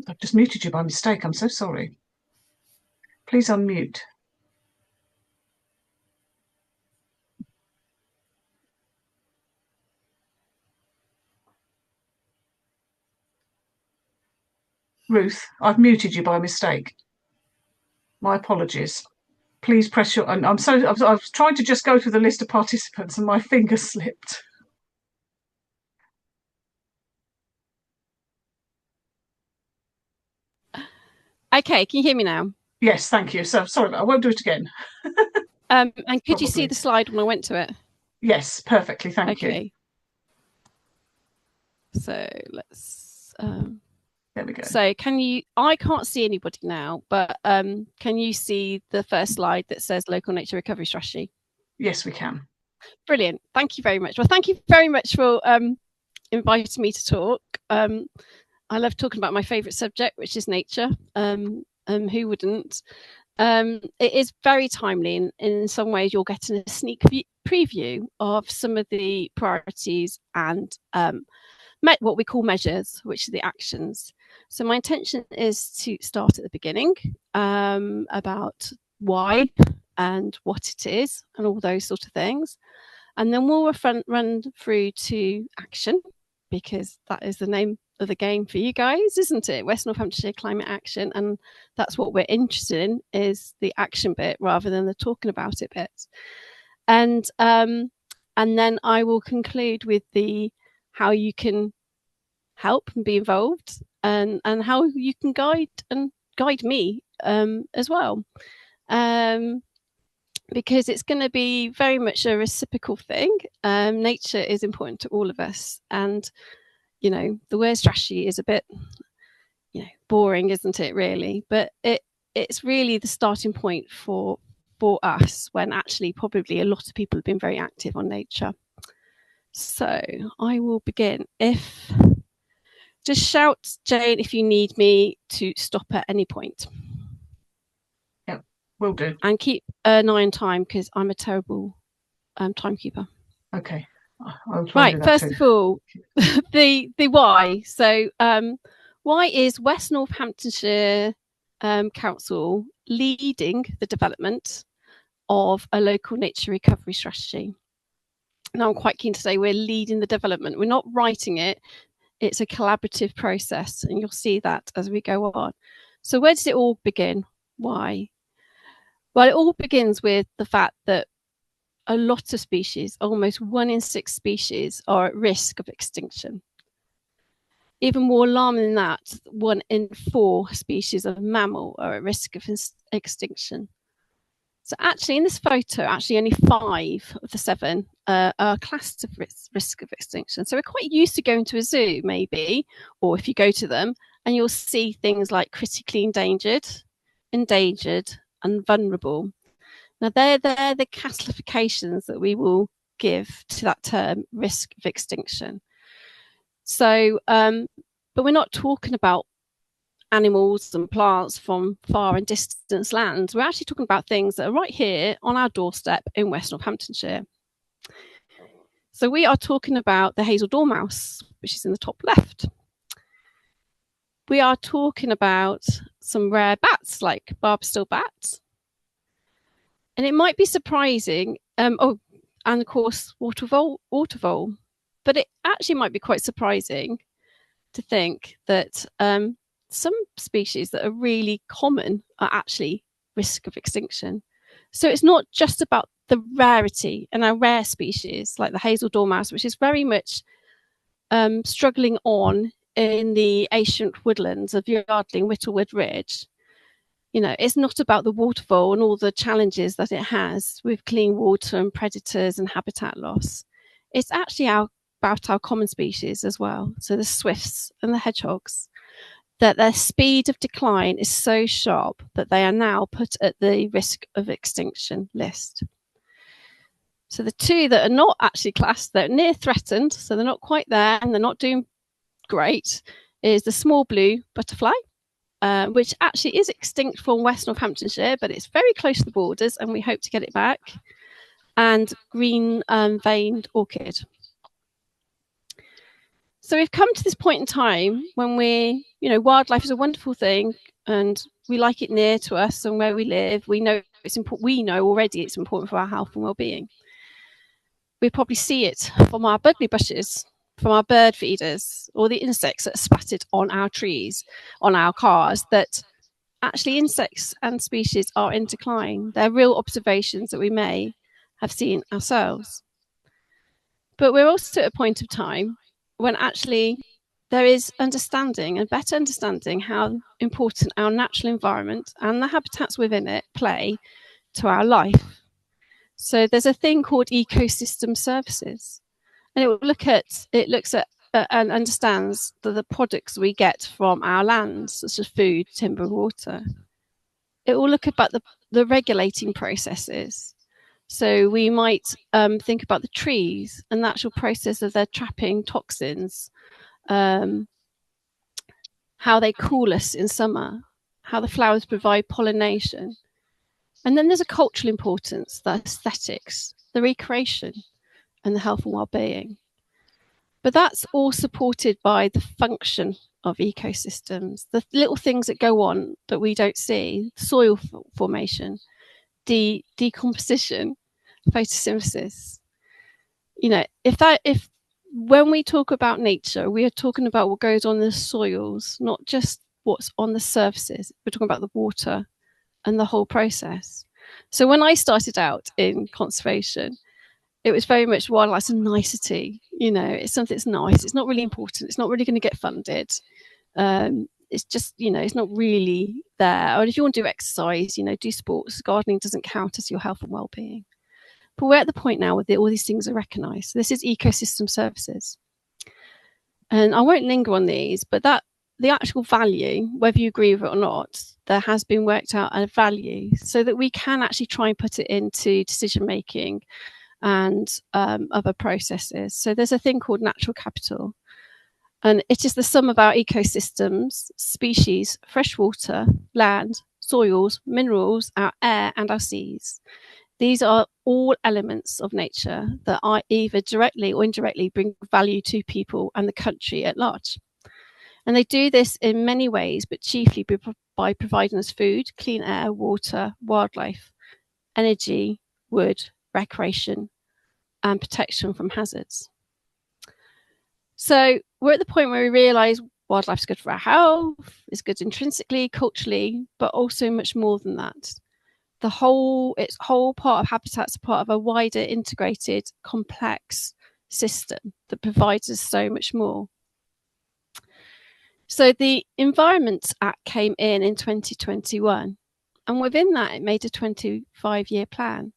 I've just muted you by mistake. I'm so sorry. Please unmute. Ruth, I've muted you by mistake. My apologies. Please press your... I was trying to just go through the list of participants and my finger slipped. Okay, can you hear me now? Yes, thank you. So sorry, I won't do it again. And could you see the slide when I went to it? Yes, perfectly. Thank you. So let's... there we go. So I can't see anybody now, but can you see the first slide that says local nature recovery strategy? Yes, we can. Brilliant. Thank you very much. Well, thank you very much for inviting me to talk. I love talking about my favourite subject, which is nature. Who wouldn't? It is very timely, and in some ways you're getting a sneak preview of some of the priorities and what we call measures, which are the actions. So my intention is to start at the beginning about why and what it is and all those sort of things. And then we'll run through to action, because that is the name of the game for you guys, isn't it? West Northamptonshire Climate Action. And that's what we're interested in, is the action bit rather than the talking about it bit. And then I will conclude with the how you can help and be involved, and how you can guide me as well, because it's going to be very much a reciprocal thing. Nature is important to all of us, and the word strategy is a bit boring, isn't it, really? But it's really the starting point for us, when actually probably a lot of people have been very active on nature. So I will begin. Just shout, Jane, if you need me to stop at any point. Yep, will do. And keep an eye on time, because I'm a terrible timekeeper. Okay. I'll try right, first of all, the why. So why is West Northamptonshire Council leading the development of a local nature recovery strategy? Now, I'm quite keen to say we're leading the development. We're not writing it. It's a collaborative process, and you'll see that as we go on. So where does it all begin? Why? Well, it all begins with the fact that a lot of species, almost 1 in 6 species, are at risk of extinction. Even more alarming than that, 1 in 4 species of mammal are at risk of extinction. So actually, in this photo, only 5 of the 7 are classed of risk of extinction. So we're quite used to going to a zoo, maybe, or if you go to them, and you'll see things like critically endangered, and vulnerable. Now, they're the classifications that we will give to that term, risk of extinction. So, but we're not talking about animals and plants from far and distant lands. We're actually talking about things that are right here on our doorstep in West Northamptonshire. So we are talking about the hazel dormouse, which is in the top left. We are talking about some rare bats like barb-steel bats. And it might be surprising, and of course water vole. But it actually might be quite surprising to think that some species that are really common are actually risk of extinction. So it's not just about the rarity and our rare species like the hazel dormouse, which is very much struggling on in the ancient woodlands of Yardley and Whittlewood Ridge. It's not about the water vole and all the challenges that it has with clean water and predators and habitat loss. It's actually about our common species as well. So the swifts and the hedgehogs, that their speed of decline is so sharp that they are now put at the risk of extinction list. So the 2 that are not actually classed, they're near threatened, so they're not quite there and they're not doing great, is the small blue butterfly which actually is extinct from West Northamptonshire, but it's very close to the borders, and we hope to get it back, and green veined orchid. So we've come to this point in time when wildlife is a wonderful thing, and we like it near to us and where we live. We know it's important. We know already it's important for our health and well-being. We probably see it from our bugly bushes, from our bird feeders, or the insects that are splattered on our trees, on our cars, that actually insects and species are in decline. They're real observations that we may have seen ourselves. But we're also at a point of time when actually there is understanding and better understanding how important our natural environment and the habitats within it play to our life. So there's a thing called ecosystem services, and it looks at and understands the products we get from our lands, such as food, timber, water. It will look about the regulating processes. So we might think about the trees and the actual process of their trapping toxins, how they cool us in summer, how the flowers provide pollination. And then there's a cultural importance, the aesthetics, the recreation, and the health and well-being. But that's all supported by the function of ecosystems, the little things that go on that we don't see: soil formation, decomposition, photosynthesis. If when we talk about nature, we are talking about what goes on in the soils, not just what's on the surfaces. We're talking about the water and the whole process. So when I started out in conservation, it was very much wildlife's a nicety. It's something that's nice. It's not really important. It's not really going to get funded. It's just, it's not really there. Or if you want to do exercise, do sports. Gardening doesn't count as your health and well-being. But we're at the point now where all these things are recognised. So this is ecosystem services. And I won't linger on these, but the actual value, whether you agree with it or not, there has been worked out a value so that we can actually try and put it into decision making and other processes. So there's a thing called natural capital, and it is the sum of our ecosystems, species, fresh water, land, soils, minerals, our air, and our seas. These are all elements of nature that are either directly or indirectly bring value to people and the country at large. And they do this in many ways, but chiefly by providing us food, clean air, water, wildlife, energy, wood, recreation, and protection from hazards. So we're at the point where we realise wildlife's good for our health, it's good intrinsically, culturally, but also much more than that. Its whole part of habitat's part of a wider, integrated, complex system that provides us so much more. So the Environment Act came in 2021, and within that it made a 25-year plan.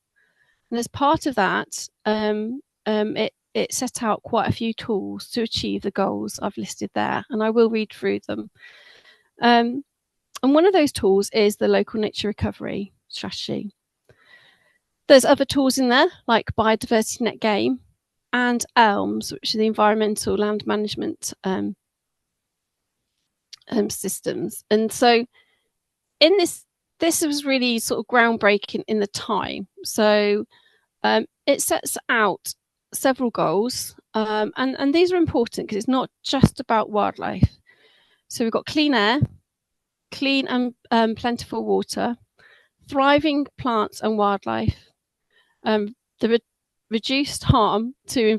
And as part of that, it set out quite a few tools to achieve the goals I've listed there, and I will read through them. And one of those tools is the local nature recovery strategy. There's other tools in there like biodiversity net gain and ELMS, which are the environmental land management systems. And so in this was really sort of groundbreaking in the time. So it sets out several goals, and these are important because it's not just about wildlife. So we've got clean air, clean and plentiful water, thriving plants and wildlife, the reduced harm to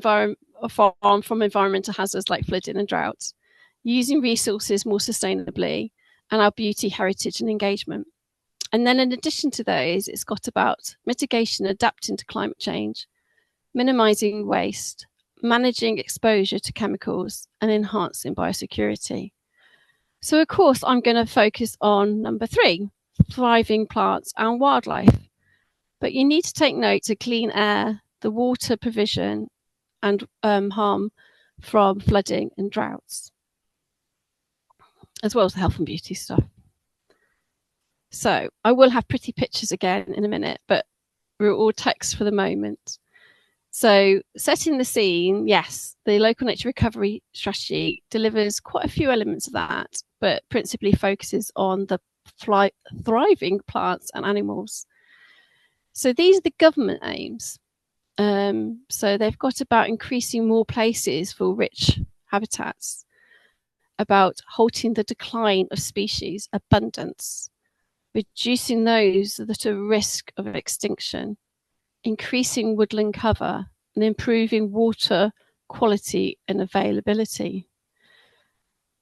from environmental hazards like flooding and droughts, using resources more sustainably, and our beauty, heritage and engagement. And then in addition to those, it's got about mitigation, adapting to climate change, minimising waste, managing exposure to chemicals, and enhancing biosecurity. So of course, I'm going to focus on number 3, thriving plants and wildlife. But you need to take note of clean air, the water provision, and harm from flooding and droughts, as well as the health and beauty stuff. So I will have pretty pictures again in a minute, but we're all text for the moment. So setting the scene, yes, the local nature recovery strategy delivers quite a few elements of that, but principally focuses on the thriving plants and animals. So these are the government aims. So they've got about increasing more places for rich habitats, about halting the decline of species abundance, reducing those that are at risk of extinction, increasing woodland cover, and improving water quality and availability.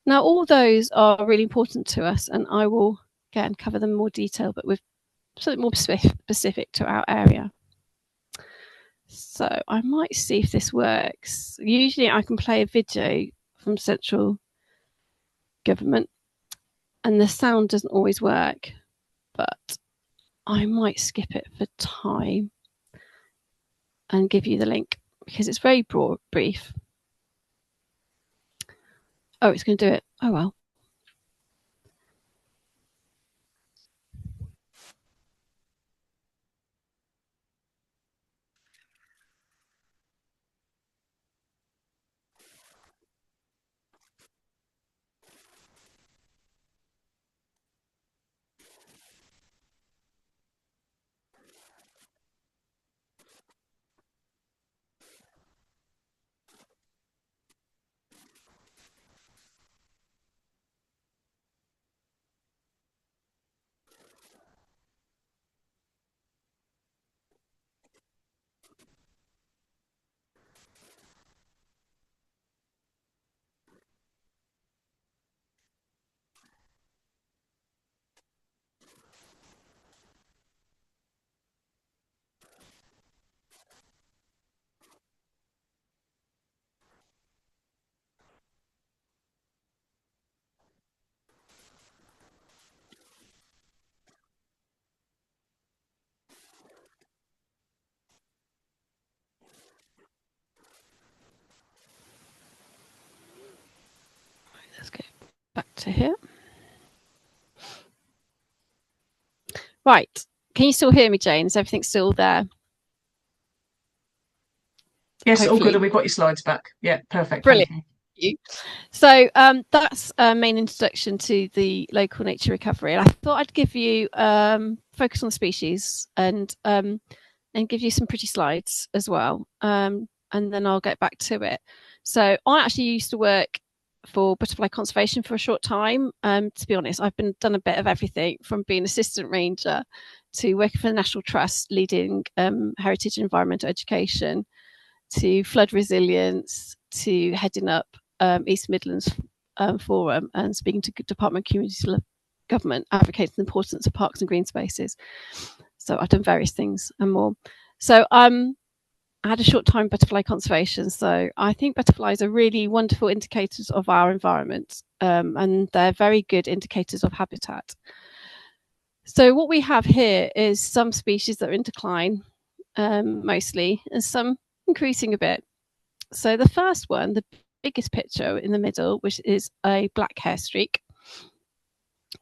Now, all those are really important to us, and I will again cover them in more detail, but with something more specific to our area. So I might see if this works. Usually I can play a video from central government and the sound doesn't always work, but I might skip it for time and give you the link because it's very brief. Oh, it's going to do it. Oh, well. Let's go back to here. Right. Can you still hear me, Jane? Is everything still there? Yes, Hopefully. all good. And we've got your slides back. Yeah, perfect. Brilliant. Thank you. So that's a main introduction to the local nature recovery. And I thought I'd give you focus on the species and give you some pretty slides as well. And then I'll get back to it. So I actually used to work for butterfly conservation for a short time. To be honest, I've done a bit of everything from being assistant ranger to working for the National Trust, leading heritage and environmental education, to flood resilience, to heading up East Midlands Forum and speaking to Department of Community Government, advocating the importance of parks and green spaces. So I've done various things and more. So I had a short time butterfly conservation. So I think butterflies are really wonderful indicators of our environment, and they're very good indicators of habitat. So what we have here is some species that are in decline, mostly, and some increasing a bit. So the first one, the biggest picture in the middle, which is a black hair streak.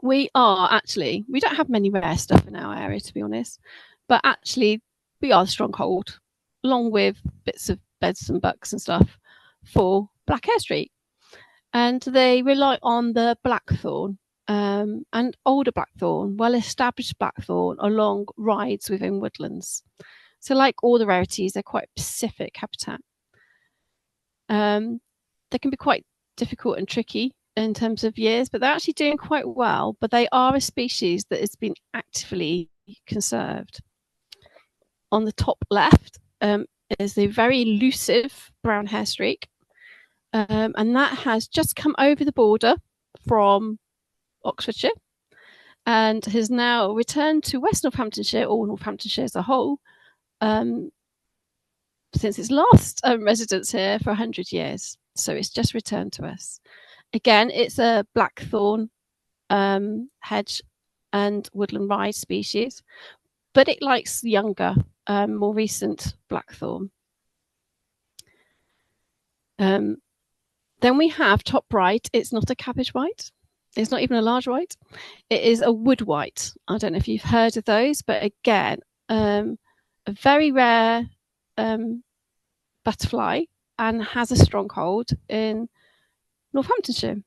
We don't have many rare stuff in our area, to be honest, but actually we are the stronghold, along with bits of beds and bucks and stuff, for black hair streak. And they rely on the blackthorn and older blackthorn, well-established blackthorn along rides within woodlands. So like all the rarities, they're quite specific habitat. They can be quite difficult and tricky in terms of years, but they're actually doing quite well. But they are a species that has been actively conserved. On the top left is the very elusive brown hair streak, and that has just come over the border from Oxfordshire and has now returned to West Northamptonshire, or Northamptonshire as a whole, since its last residence here for 100 years. So it's just returned to us. Again, it's a blackthorn hedge and woodland ride species, but it likes younger, more recent blackthorn. Then we have top right. It's not a cabbage white. It's not even a large white. It is a wood white. I don't know if you've heard of those, but again, a very rare butterfly and has a stronghold in Northamptonshire.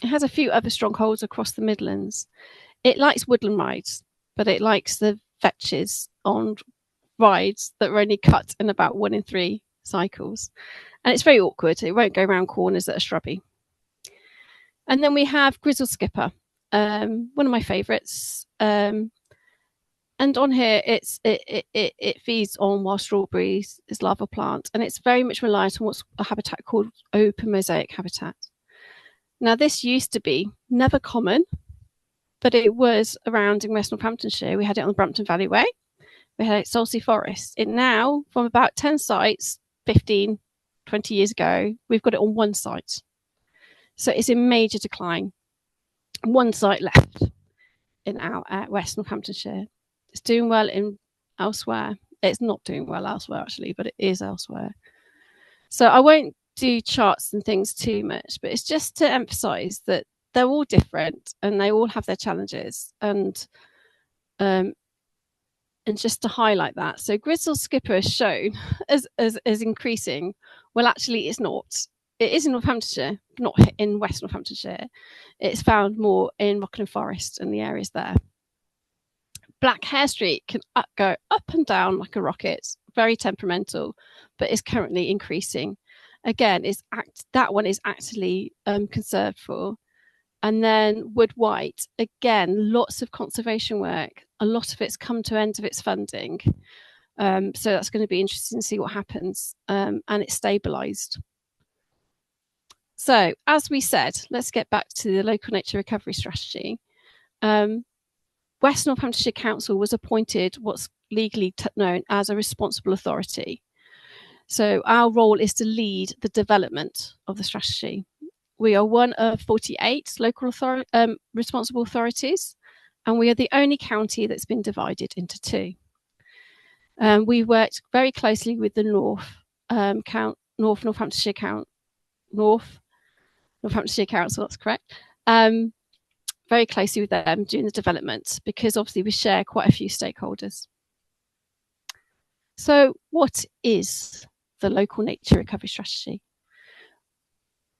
It has a few other strongholds across the Midlands. It likes woodland rides, but it likes the fetches on rides that are only cut in about 1 in 3 cycles. And it's very awkward. It won't go around corners that are shrubby. And then we have grizzle skipper, one of my favourites. And on here, it feeds on wild strawberries, it's larval plant, and it's very much reliant on what's a habitat called open mosaic habitat. Now, this used to be never common, but it was around in West Northamptonshire. We had it on the Brampton Valley Way. We had it at Salsey Forest. It now, from about 10 sites, 15, 20 years ago, we've got it on 1 site. So it's in major decline. 1 site left in our West Northamptonshire. It's doing well in elsewhere. It's not doing well elsewhere, actually, but it is elsewhere. So I won't do charts and things too much, but it's just to emphasize that they're all different and they all have their challenges, and just to highlight that. So grizzle skipper is shown as increasing. Well, actually, it's not. It is in Northamptonshire, not in West Northamptonshire. It's found more in Rockland Forest and the areas there. Black hairstreak can go up and down like a rocket, very temperamental, but is currently increasing. Again, that one is actually conserved for. And then wood white, again, lots of conservation work. A lot of it's come to end of its funding. So that's going to be interesting to see what happens. And it's stabilised. So as we said, let's get back to the local nature recovery strategy. West Northamptonshire Council was appointed what's legally known as a responsible authority. So our role is to lead the development of the strategy. We are one of 48 local responsible authorities, and we are the only county that's been divided into 2. We worked very closely with the North Northamptonshire Council, that's correct. Very closely with them doing the development, because obviously we share quite a few stakeholders. So what is the local nature recovery strategy?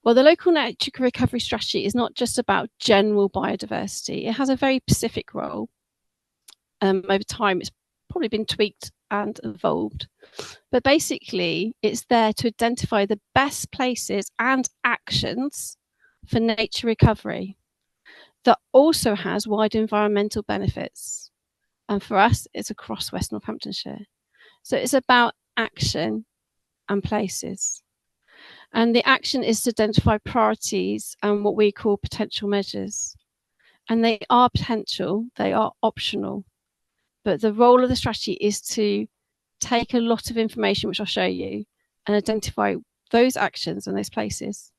Well, the local nature recovery strategy is not just about general biodiversity. It has a very specific role. Over time, it's probably been tweaked and evolved. But basically, it's there to identify the best places and actions for nature recovery that also has wider environmental benefits. And for us, it's across West Northamptonshire. So it's about action and places. And the action is to identify priorities and what we call potential measures. And they are potential, they are optional. But the role of the strategy is to take a lot of information, which I'll show you, and identify those actions and those places.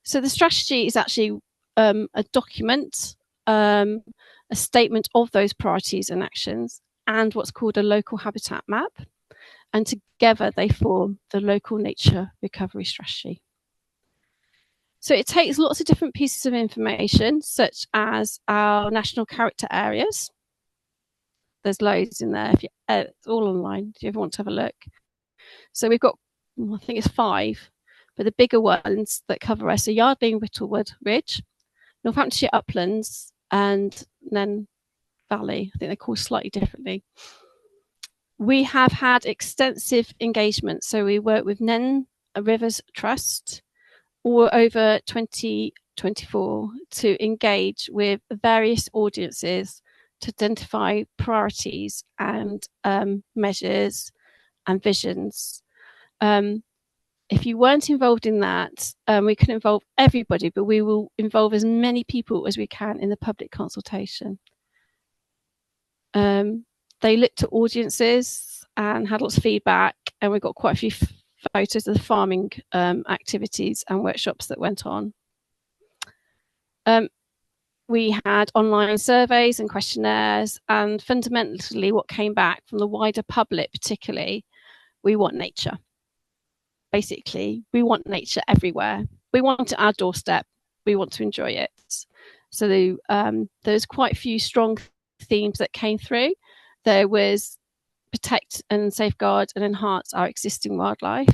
So the strategy is actually a document, a statement of those priorities and actions, and what's called a local habitat map. And together they form the local nature recovery strategy. So it takes lots of different pieces of information, such as our national character areas. There's loads in there. It's all online if you ever want to have a look. So we've got, I think it's 5, but the bigger ones that cover us are Yardley and Whittlewood Ridge, Northamptonshire Uplands, and then Valley. I think they're called slightly differently. We have had extensive engagement. So we work with Nen Rivers Trust all over 2024 to engage with various audiences to identify priorities and measures and visions. If you weren't involved in that, we can involve everybody, but we will involve as many people as we can in the public consultation. They looked at audiences and had lots of feedback, and we got quite a few photos of the farming activities and workshops that went on. We had online surveys and questionnaires, and fundamentally what came back from the wider public particularly, we want nature. Basically, we want nature everywhere. We want it at our doorstep. We want to enjoy it. So there's quite a few strong themes that came through. There was protect and safeguard and enhance our existing wildlife.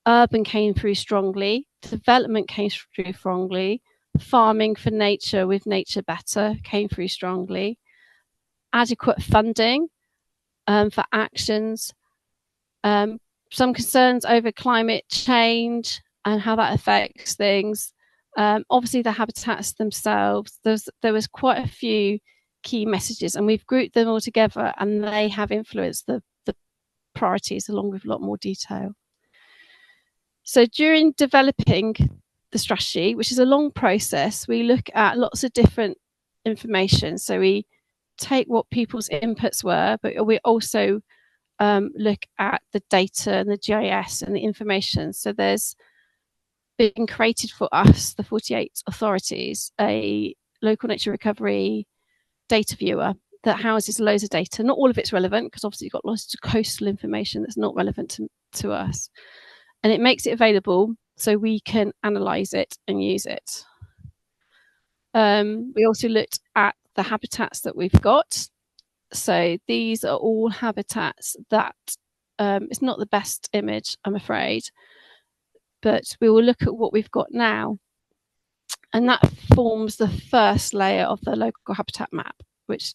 Urban came through strongly. Development came through strongly. Farming for nature with nature better came through strongly. Adequate funding for actions. Some concerns over climate change and how that affects things. Obviously, the habitats themselves, there was quite a few key messages, and we've grouped them all together, and they have influenced the priorities along with a lot more detail. So during developing the strategy, which is a long process, we look at lots of different information. So we take what people's inputs were, but we also look at the data and the GIS and the information. So there's been created for us, the 48 authorities, a local nature recovery data viewer that houses loads of data. Not all of it's relevant, because obviously you've got lots of coastal information that's not relevant to us. And it makes it available so we can analyse it and use it. We also looked at the habitats that we've got. So these are all habitats that, it's not the best image, I'm afraid, but we will look at what we've got now. And that forms the first layer of the local habitat map, which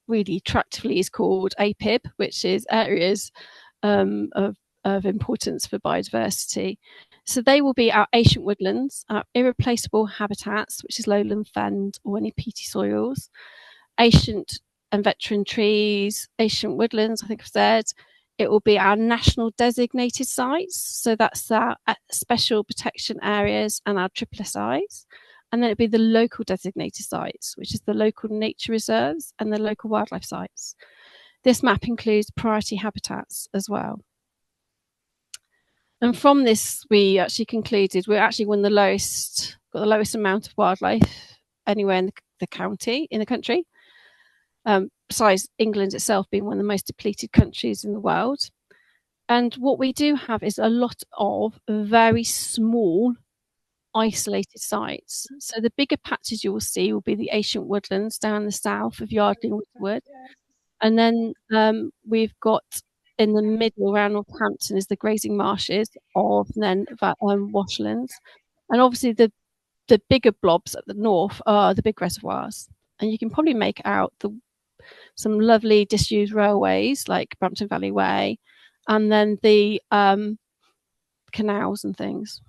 really attractively is called APIB, which is areas of importance for biodiversity. So they will be our ancient woodlands, our irreplaceable habitats, which is lowland fen or any peaty soils, ancient and veteran trees, ancient woodlands, I think I've said. It will be our national designated sites. So that's our special protection areas and our SSSIs. And then it'll be the local designated sites, which is the local nature reserves and the local wildlife sites. This map includes priority habitats as well. And from this, we actually concluded we're actually got the lowest amount of wildlife anywhere in the country. Besides England itself being one of the most depleted countries in the world. And what we do have is a lot of very small isolated sites. So the bigger patches you will see will be the ancient woodlands down the south of Yardley and Woodward. And then we've got in the middle around Northampton is the grazing marshes of then washlands. And obviously the bigger blobs at the north are the big reservoirs. And you can probably make out some lovely disused railways like Brampton Valley Way, and then the canals and things.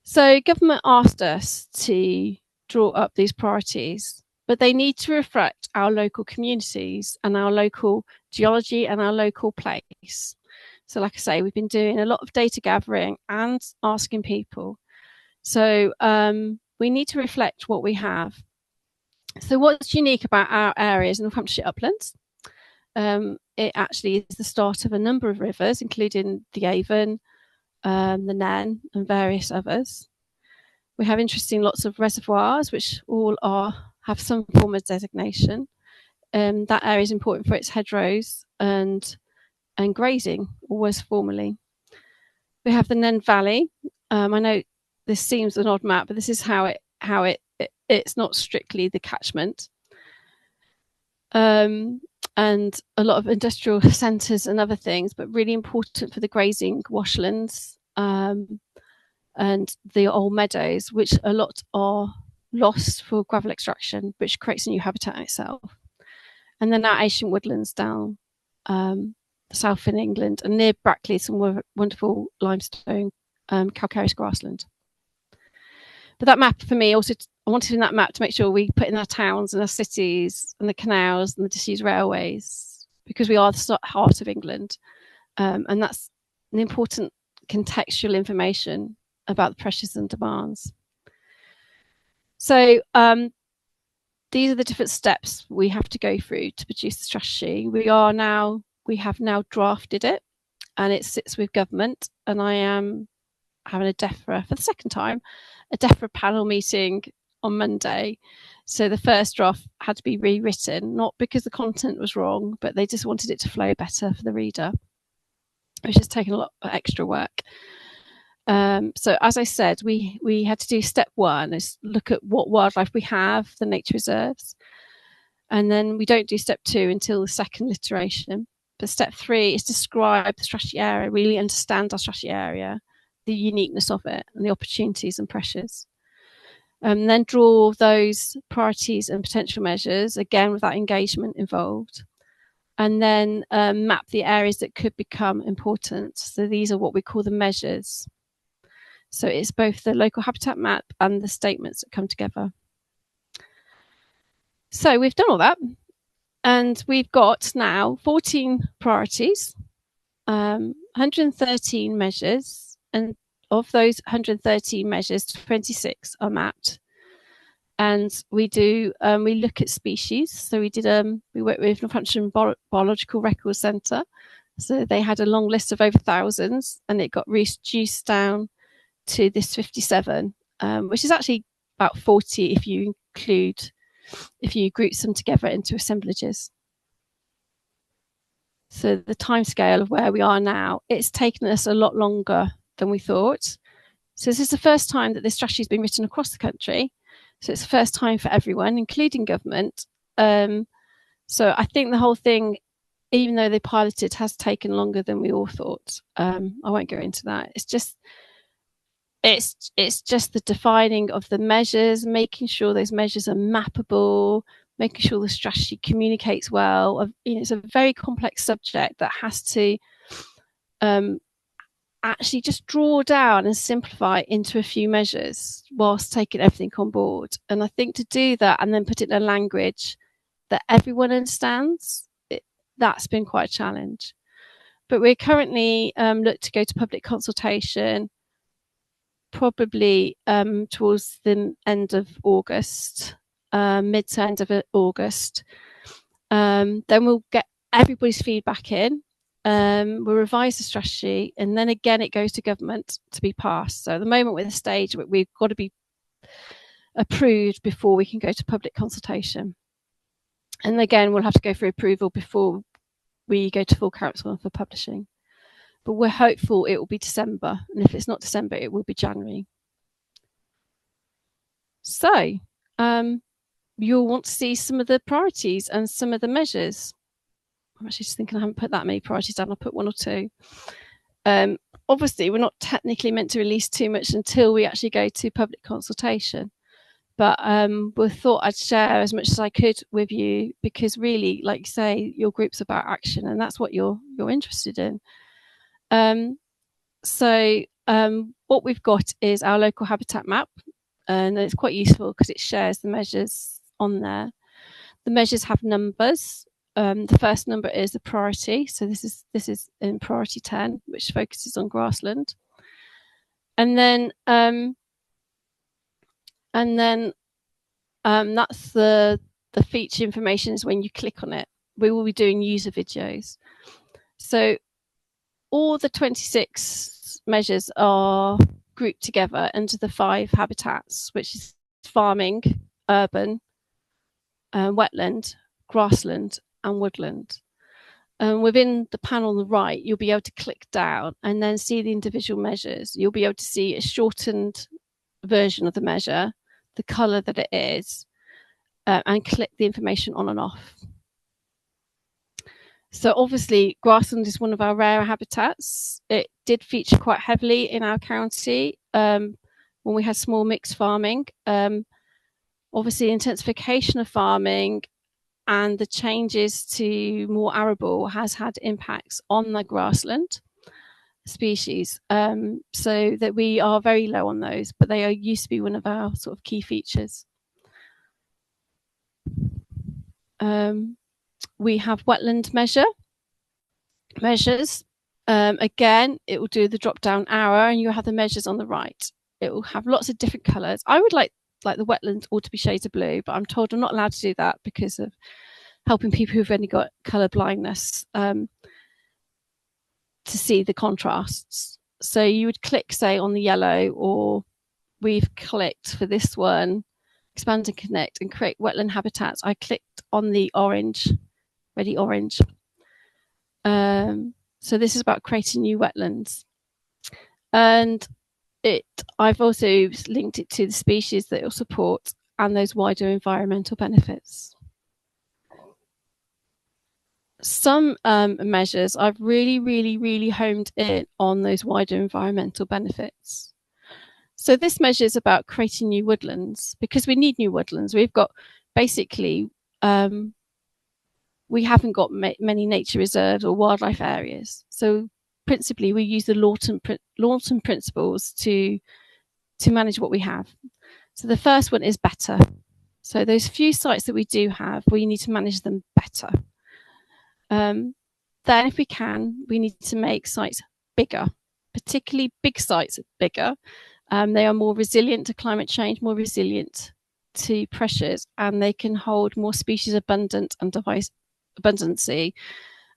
So government asked us to draw up these priorities, but they need to reflect our local communities and our local geology and our local place. So like I say, we've been doing a lot of data gathering and asking people. So we need to reflect what we have. So what's unique about our areas in Northamptonshire uplands? It actually is the start of a number of rivers, including the Avon, the Nen, and various others. We have lots of reservoirs, which all have some form of designation. That area is important for its hedgerows and grazing, or was formerly. We have the Nen Valley. I know this seems an odd map, but this is how it's not strictly the catchment. And a lot of industrial centres and other things, but really important for the grazing washlands and the old meadows, which a lot are lost for gravel extraction, which creates a new habitat in itself. And then our ancient woodlands down the south in England, and near Brackley, some wonderful limestone calcareous grassland. But that map for me also, I wanted in that map to make sure we put in our towns and our cities and the canals and the disused railways, because we are the heart of England. And that's an important contextual information about the pressures and demands. So these are the different steps we have to go through to produce the strategy. We have now drafted it, and it sits with government, and I am having a DEFRA for the second time, a DEFRA panel meeting on Monday. So the first draft had to be rewritten, not because the content was wrong, but they just wanted it to flow better for the reader, which has taken a lot of extra work. So as I said, we had to do step one, is look at what wildlife we have, the nature reserves. And then we don't do step 2 until the second iteration. But step 3 is describe the strategy area, really understand our strategy area, the uniqueness of it, and the opportunities and pressures. Then draw those priorities and potential measures, again with that engagement involved. And then map the areas that could become important. So these are what we call the measures. So it's both the local habitat map and the statements that come together. So we've done all that. And we've got now 14 priorities, 113 measures, and of those 113 measures, 26 are mapped. And we look at species. So we worked with Northamptonshire Biological Records Centre. So they had a long list of over thousands, and it got reduced down to this 57, which is actually about 40 if you group them together into assemblages. So the timescale of where we are now, it's taken us a lot longer than we thought. So this is the first time that this strategy has been written across the country. So it's the first time for everyone, including government. So I think the whole thing, even though they piloted, has taken longer than we all thought. I won't go into that. It's just the defining of the measures, making sure those measures are mappable, making sure the strategy communicates well. It's a very complex subject that has to actually just draw down and simplify into a few measures whilst taking everything on board. And I think to do that and then put it in a language that everyone understands, that's been quite a challenge. But we're currently look to go to public consultation probably towards the end of August, mid to end of August. Then we'll get everybody's feedback in. We'll revise the strategy, and then again it goes to government to be passed. So at the moment we're at the stage where we've got to be approved before we can go to public consultation. And again, we'll have to go for approval before we go to full council for publishing. But we're hopeful it will be December, and if it's not December, it will be January. So you'll want to see some of the priorities and some of the measures. I'm actually just thinking I haven't put that many priorities down. I'll put 1 or 2. Obviously, we're not technically meant to release too much until we actually go to public consultation. But we thought I'd share as much as I could with you, because really, like you say, your group's about action, and that's what you're interested in. What we've got is our local habitat map, and it's quite useful because it shares the measures on there. The measures have numbers. The first number is the priority, so this is in priority 10, which focuses on grassland, and then that's the feature information is when you click on it. We will be doing user videos. So all the 26 measures are grouped together into the 5 habitats, which is farming, urban, wetland, grassland, and woodland. Within the panel on the right, you'll be able to click down and then see the individual measures. You'll be able to see a shortened version of the measure, the colour that it is, and click the information on and off. So obviously, grassland is one of our rarer habitats. It did feature quite heavily in our county when we had small mixed farming. Obviously, intensification of farming and the changes to more arable has had impacts on the grassland species, so that we are very low on those, but they used to be one of our sort of key features. We have wetland measures. Again, it will do the drop down arrow, and you have the measures on the right. It will have lots of different colours. I would like the wetlands all to be shades of blue, but I'm told I'm not allowed to do that because of helping people who've only got colour blindness to see the contrasts. So you would click, say, on the yellow, or we've clicked for this one, expand and connect and create wetland habitats. I clicked on the orange, ready orange. So this is about creating new wetlands. And I've also linked it to the species that it will support and those wider environmental benefits. some measures, I've really honed in on those wider environmental benefits. So this measure is about creating new woodlands, because we need new woodlands. We've got basically, we haven't got many nature reserves or wildlife areas. So principally, we use the Lawton principles to manage what we have. So the first one is better. So those few sites that we do have, we need to manage them better. Then if we can, we need to make sites bigger, particularly big sites bigger. They are more resilient to climate change, more resilient to pressures, and they can hold more species abundancy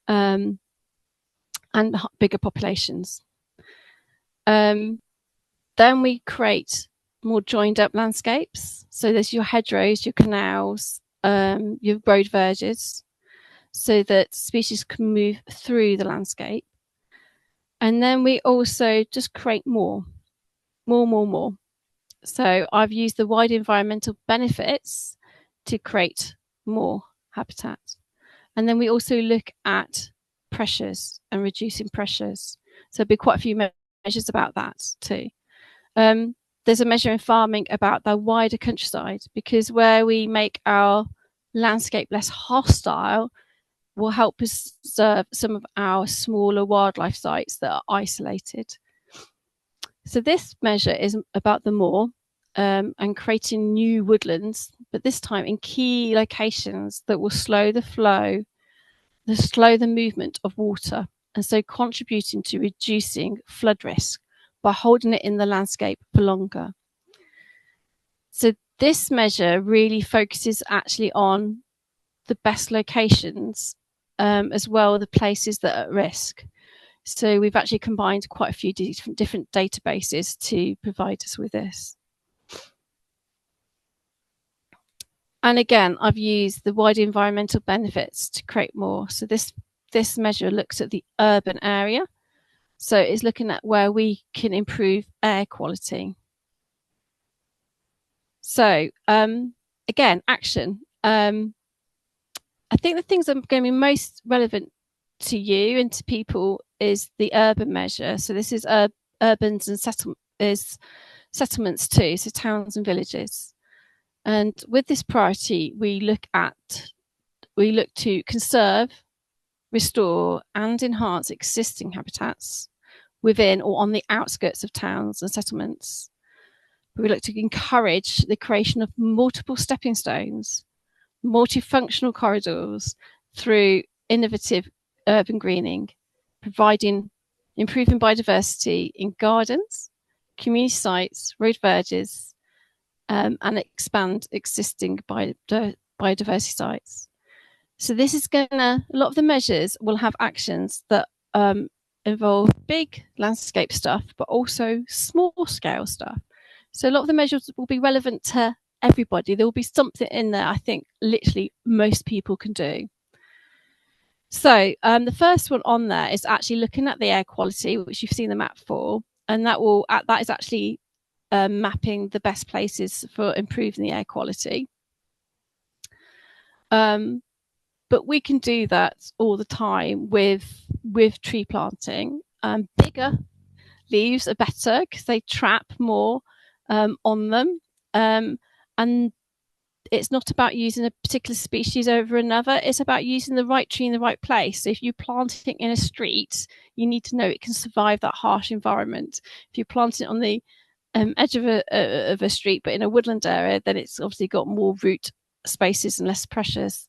and bigger populations. Then we create more joined up landscapes. So there's your hedgerows, your canals, your road verges, so that species can move through the landscape. And then we also just create more. So I've used the wide environmental benefits to create more habitat. And then we also look at pressures and reducing pressures. So there'll be quite a few measures about that too. There's a measure in farming about the wider countryside, because where we make our landscape less hostile will help preserve some of our smaller wildlife sites that are isolated. So this measure is about the moor and creating new woodlands, but this time in key locations that will slow the flow, slow the movement of water, and so contributing to reducing flood risk by holding it in the landscape for longer. So this measure really focuses actually on the best locations, as well the places that are at risk. So we've actually combined quite a few different databases to provide us with this. And again, I've used the wide environmental benefits to create more. So this measure looks at the urban area. So it's looking at where we can improve air quality. So again, action. I think the things that are going to be most relevant to you and to people is the urban measure. So this is urbans and settlements too, so towns and villages. And with this priority, we look to conserve, restore and enhance existing habitats within or on the outskirts of towns and settlements. We look to encourage the creation of multiple stepping stones, multifunctional corridors through innovative urban greening, improving biodiversity in gardens, community sites, road verges, and expand existing biodiversity sites. So this is a lot of the measures will have actions that involve big landscape stuff, but also small scale stuff. So a lot of the measures will be relevant to everybody. There will be something in there, I think, literally most people can do. So the first one on there is actually looking at the air quality, which you've seen the map for, and that is actually mapping the best places for improving the air quality. But we can do that all the time with tree planting. Bigger leaves are better because they trap more on them. And it's not about using a particular species over another. It's about using the right tree in the right place. So if you plant it in a street, you need to know it can survive that harsh environment. If you plant it on the edge of a street, but in a woodland area, then it's obviously got more root spaces and less pressures.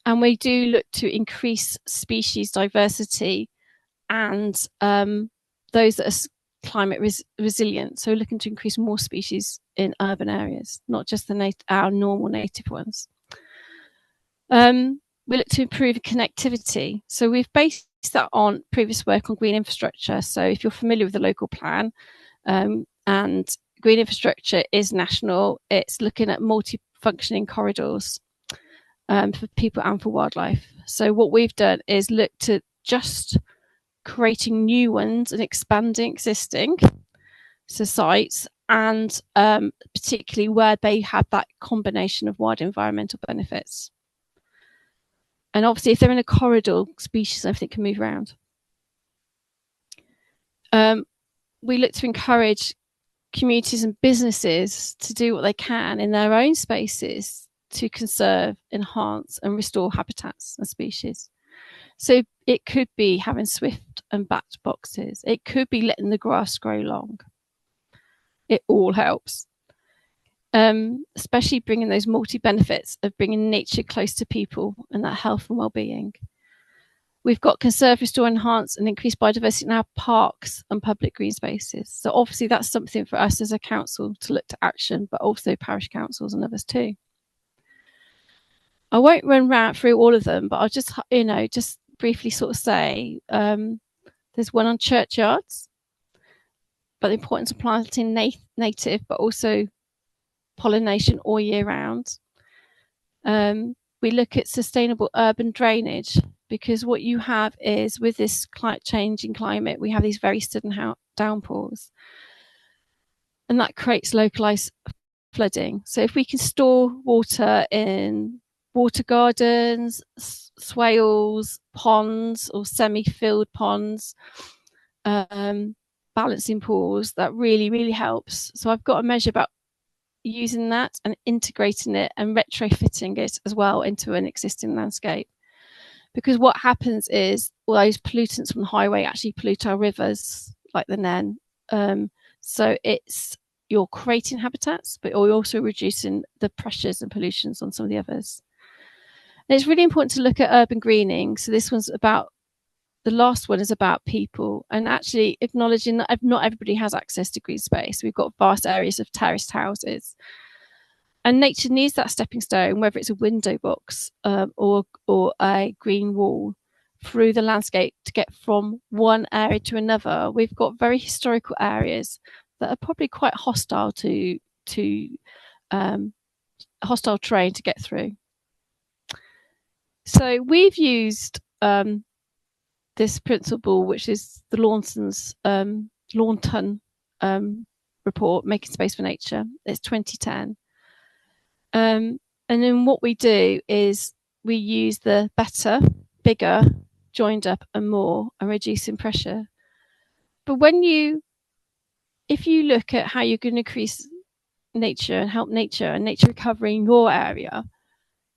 And we do look to increase species diversity and those that are climate resilient. So we're looking to increase more species in urban areas, not just our normal native ones. We look to improve connectivity. So we've based that on previous work on green infrastructure. So if you're familiar with the local plan, and green infrastructure is national, it's looking at multi-functioning corridors for people and for wildlife. So what we've done is look to just creating new ones and expanding existing sites, and particularly where they have that combination of wide environmental benefits. And obviously, if they're in a corridor, species and everything can move around. We look to encourage communities and businesses to do what they can in their own spaces to conserve, enhance, and restore habitats and species. So it could be having swift and backed boxes. It could be letting the grass grow long. It all helps. Especially bringing those multi-benefits of bringing nature close to people and that health and well-being. We've got conserve, restore, enhance, and increase biodiversity in our parks and public green spaces. So obviously that's something for us as a council to look to action, but also parish councils and others too. I won't run through all of them, but I'll just, just briefly sort of say, there's one on churchyards, but the importance of planting native, but also pollination all year round. We look at sustainable urban drainage, because what you have is, with this changing climate, we have these very sudden downpours, and that creates localized flooding. So if we can store water in water gardens, swales, ponds, or semi-filled ponds, balancing pools, that really, really helps. So I've got a measure about using that and integrating it and retrofitting it as well into an existing landscape. Because what happens is all those pollutants from the highway actually pollute our rivers, like the Nen. So you're creating habitats, but you're also reducing the pressures and pollutions on some of the others. And it's really important to look at urban greening. So this one's about, the last one is about people, and actually acknowledging that not everybody has access to green space. We've got vast areas of terraced houses. And nature needs that stepping stone, whether it's a window box or a green wall, through the landscape to get from one area to another. We've got very historical areas that are probably quite hostile to hostile terrain to get through. So we've used this principle, which is the Launton report, Making Space for Nature. It's 2010. And then what we do is we use the better, bigger, joined up, and more, and reducing pressure. But if you look at how you're going to increase nature and help nature and nature recovery in your area,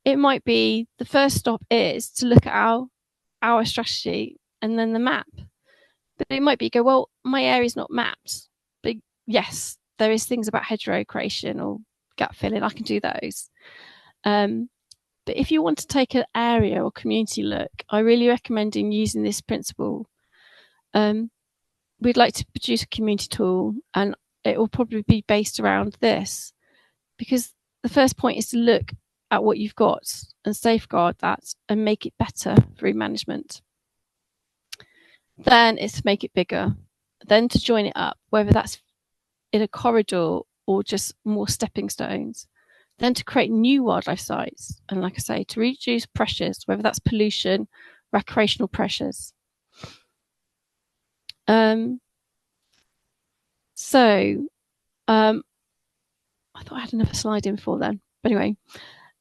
it might be the first stop is to look at our strategy and then the map. But it might be well, my area's not mapped. But yes, there is things about hedgerow creation or gap filling. I can do those. But if you want to take an area or community look, I really recommend using this principle. We'd like to produce a community tool, and it will probably be based around this, because the first point is to look at what you've got and safeguard that and make it better through management. Then it's to make it bigger, then to join it up, whether that's in a corridor or just more stepping stones, then to create new wildlife sites, and like I say, to reduce pressures, whether that's pollution, recreational pressures. I thought I had another slide in before then, but anyway,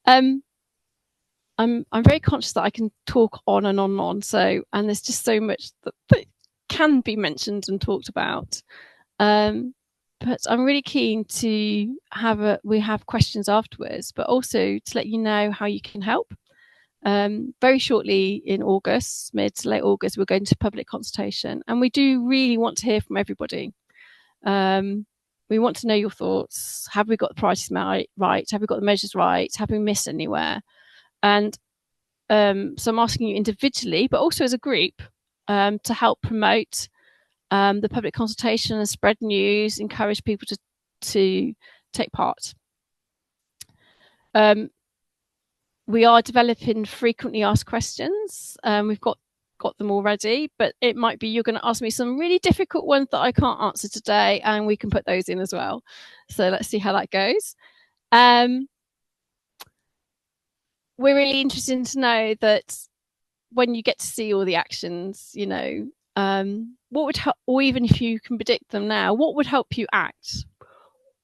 I'm very conscious that I can talk on and on and on. So, and there's just so much that can be mentioned and talked about. But I'm really keen to we have questions afterwards, but also to let you know how you can help. Very shortly in August, mid to late August, we're going to public consultation, and we do really want to hear from everybody. We want to know your thoughts. Have we got the priorities right? Have we got the measures right? Have we missed anywhere? And so I'm asking you individually, but also as a group, to help promote the public consultation and spread news, encourage people to take part. We are developing frequently asked questions. We've got them already, but it might be you're going to ask me some really difficult ones that I can't answer today, and we can put those in as well. So let's see how that goes. We're really interested to know that when you get to see all the actions, what would help, or even if you can predict them now, what would help you act?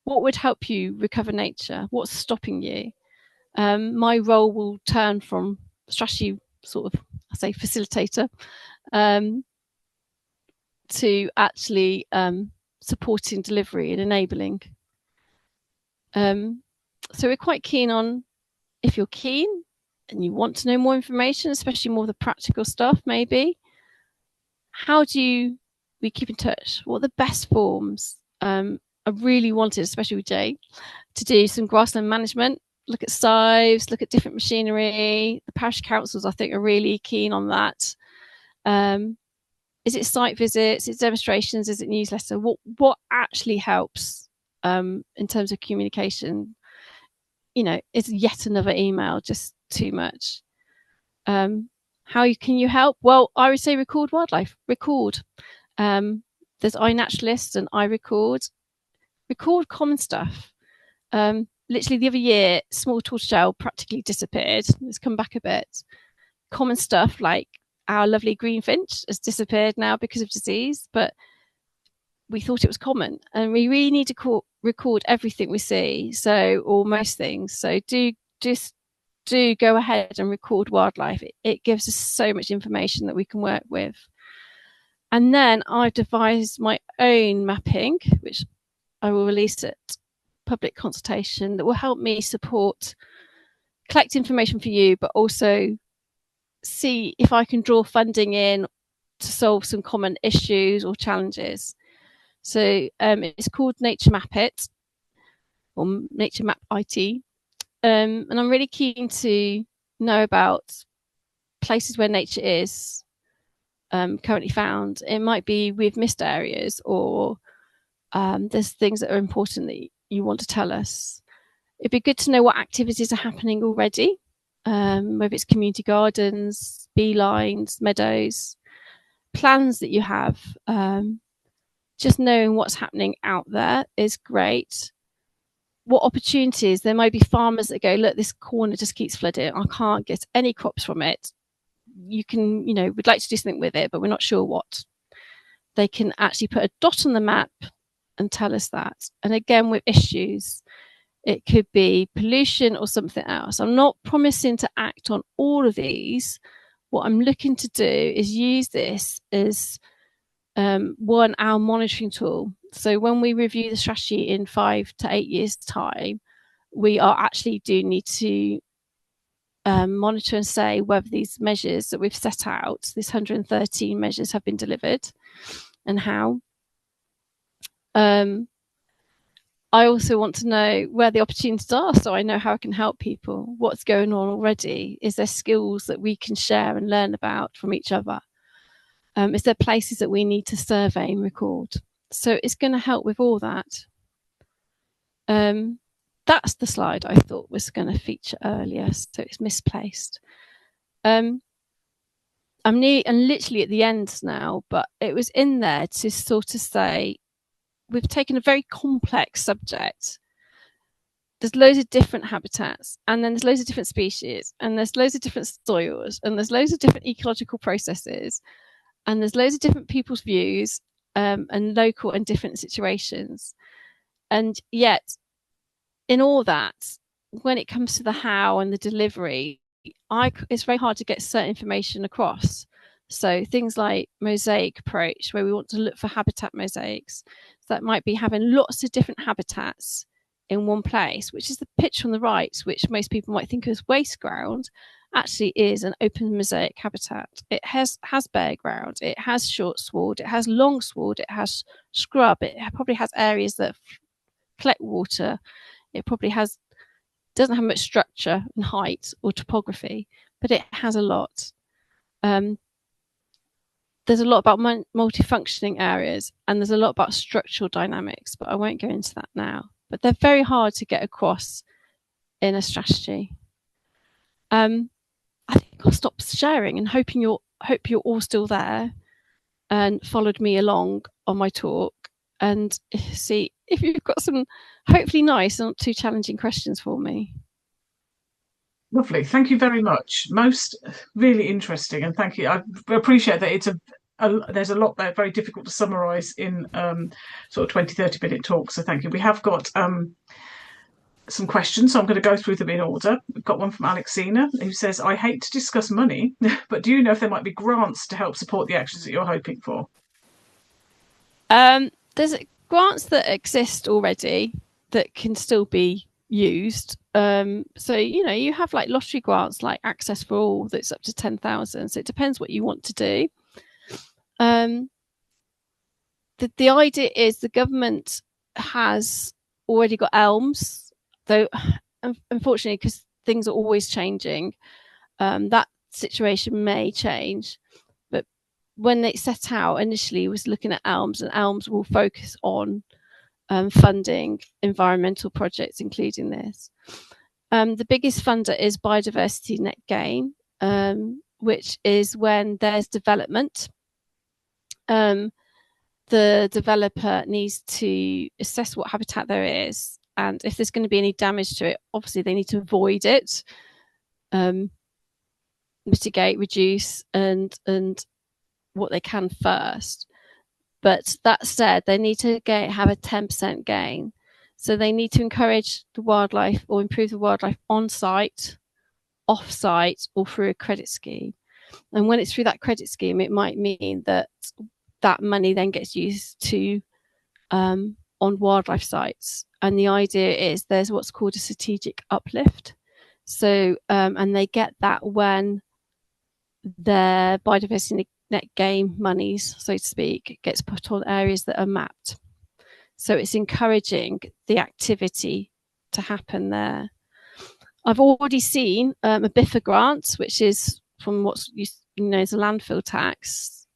What would help you recover nature? What's stopping you? My role will turn from strategy sort of, I say, facilitator, to actually supporting delivery and enabling. So we're quite keen on, if you're keen and you want to know more information, especially more of the practical stuff, maybe, how do we keep in touch? What are the best forms? I really wanted, especially with Jay, to do some grassland management, look at scythes, look at different machinery. The parish councils, I think, are really keen on that. Is it site visits? Is it demonstrations? Is it newsletter? What actually helps in terms of communication? Is yet another email just too much? How can you help? Well, I would say record wildlife. Record. There's iNaturalist and iRecord. Record common stuff. Literally the other year, small tortoiseshell practically disappeared. It's come back a bit. Common stuff like our lovely greenfinch has disappeared now because of disease, but we thought it was common, and we really need to record everything we see. Or most things. So do go ahead and record wildlife. It gives us so much information that we can work with. And then I've devised my own mapping, which I will release at public consultation, that will help me collect information for you, but also see if I can draw funding in to solve some common issues or challenges. So it's called Nature Map It, or Nature Map IT. And I'm really keen to know about places where nature is currently found. It might be we've missed areas, or there's things that are important that you want to tell us. It'd be good to know what activities are happening already, whether it's community gardens, beelines, meadows, plans that you have. Just knowing what's happening out there is great. What opportunities? There might be farmers that go, look, this corner just keeps flooding. I can't get any crops from it. You can, we'd like to do something with it, but we're not sure what. They can actually put a dot on the map and tell us that. And again, with issues, it could be pollution or something else. I'm not promising to act on all of these. What I'm looking to do is use this as our monitoring tool. So when we review the strategy in 5 to 8 years' time, we do need to monitor and say whether these measures that we've set out, these 113 measures, have been delivered and how. I also want to know where the opportunities are, so I know how I can help people. What's going on already? Is there skills that we can share and learn about from each other? Is there places that we need to survey and record? So it's going to help with all that. That's the slide I thought was going to feature earlier, so it's misplaced. I'm literally at the end now, but it was in there to sort of say, we've taken a very complex subject. There's loads of different habitats, and then there's loads of different species, and there's loads of different soils, and there's loads of different ecological processes, and there's loads of different people's views, and local and different situations. And yet, in all that, when it comes to the how and the delivery, it's very hard to get certain information across. So things like mosaic approach, where we want to look for habitat mosaics, so that might be having lots of different habitats in one place, which is the picture on the right, which most people might think of as waste ground, actually is an open mosaic habitat. It has bare ground, it has short sward, it has long sward, it has scrub, it probably has areas that collect water, it probably doesn't have much structure and height or topography, but it has a lot. There's a lot about multifunctioning areas, and there's a lot about structural dynamics, but I won't go into that now. But they're very hard to get across in a strategy. I think I'll stop sharing and hope you're all still there and followed me along on my talk, and see if you've got some hopefully nice and not too challenging questions for me. Lovely. Thank you very much. Most really interesting, and thank you. I appreciate that there's a lot there very difficult to summarise in sort of 20-30 minute talks. So thank you. We have got some questions, so I'm going to go through them in order. We've got one from Alexina who says, I hate to discuss money, but do you know if there might be grants to help support the actions that you're hoping for? There's grants that exist already that can still be used. So, you have like lottery grants like Access for All that's up to 10,000. So it depends what you want to do. The idea is the government has already got ELMS, though unfortunately, because things are always changing, that situation may change. But when it set out initially, it was looking at ELMS, and ELMS will focus on funding environmental projects, including this. The biggest funder is biodiversity net gain, which is when there's development. The developer needs to assess what habitat there is, and if there's going to be any damage to it, obviously they need to avoid it, mitigate, reduce, and what they can first. But that said, they need to have a 10% gain. So they need to encourage the wildlife or improve the wildlife on site, off site, or through a credit scheme. And when it's through that credit scheme, it might mean that money then gets used to on wildlife sites. And the idea is there's what's called a strategic uplift. So and they get that when their biodiversity net gain monies, so to speak, gets put on areas that are mapped. So it's encouraging the activity to happen there. I've already seen a BIFA grant, which is from what's known as a landfill tax.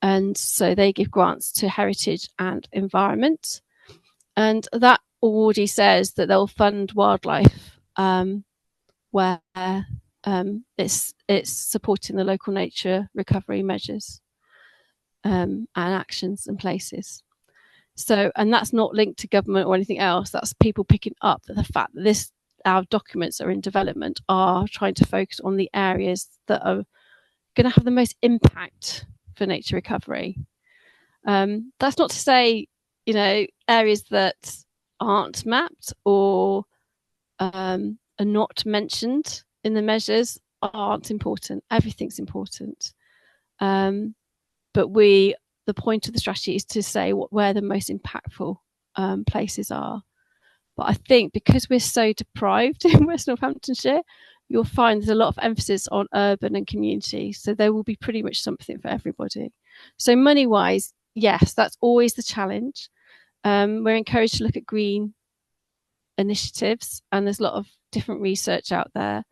And so they give grants to heritage and environment. And that already says that they'll fund wildlife where it's supporting the local nature recovery measures and actions and places. So, and that's not linked to government or anything else. That's people picking up the fact that our documents are in development are trying to focus on the areas that are going to have the most impact for nature recovery. That's not to say, areas that aren't mapped or are not mentioned in the measures aren't important. Everything's important. But the point of the strategy is to say where the most impactful places are. But I think because we're so deprived in West Northamptonshire, you'll find there's a lot of emphasis on urban and community. So there will be pretty much something for everybody. So money-wise, yes, that's always the challenge. We're encouraged to look at green initiatives, and there's a lot of different research out there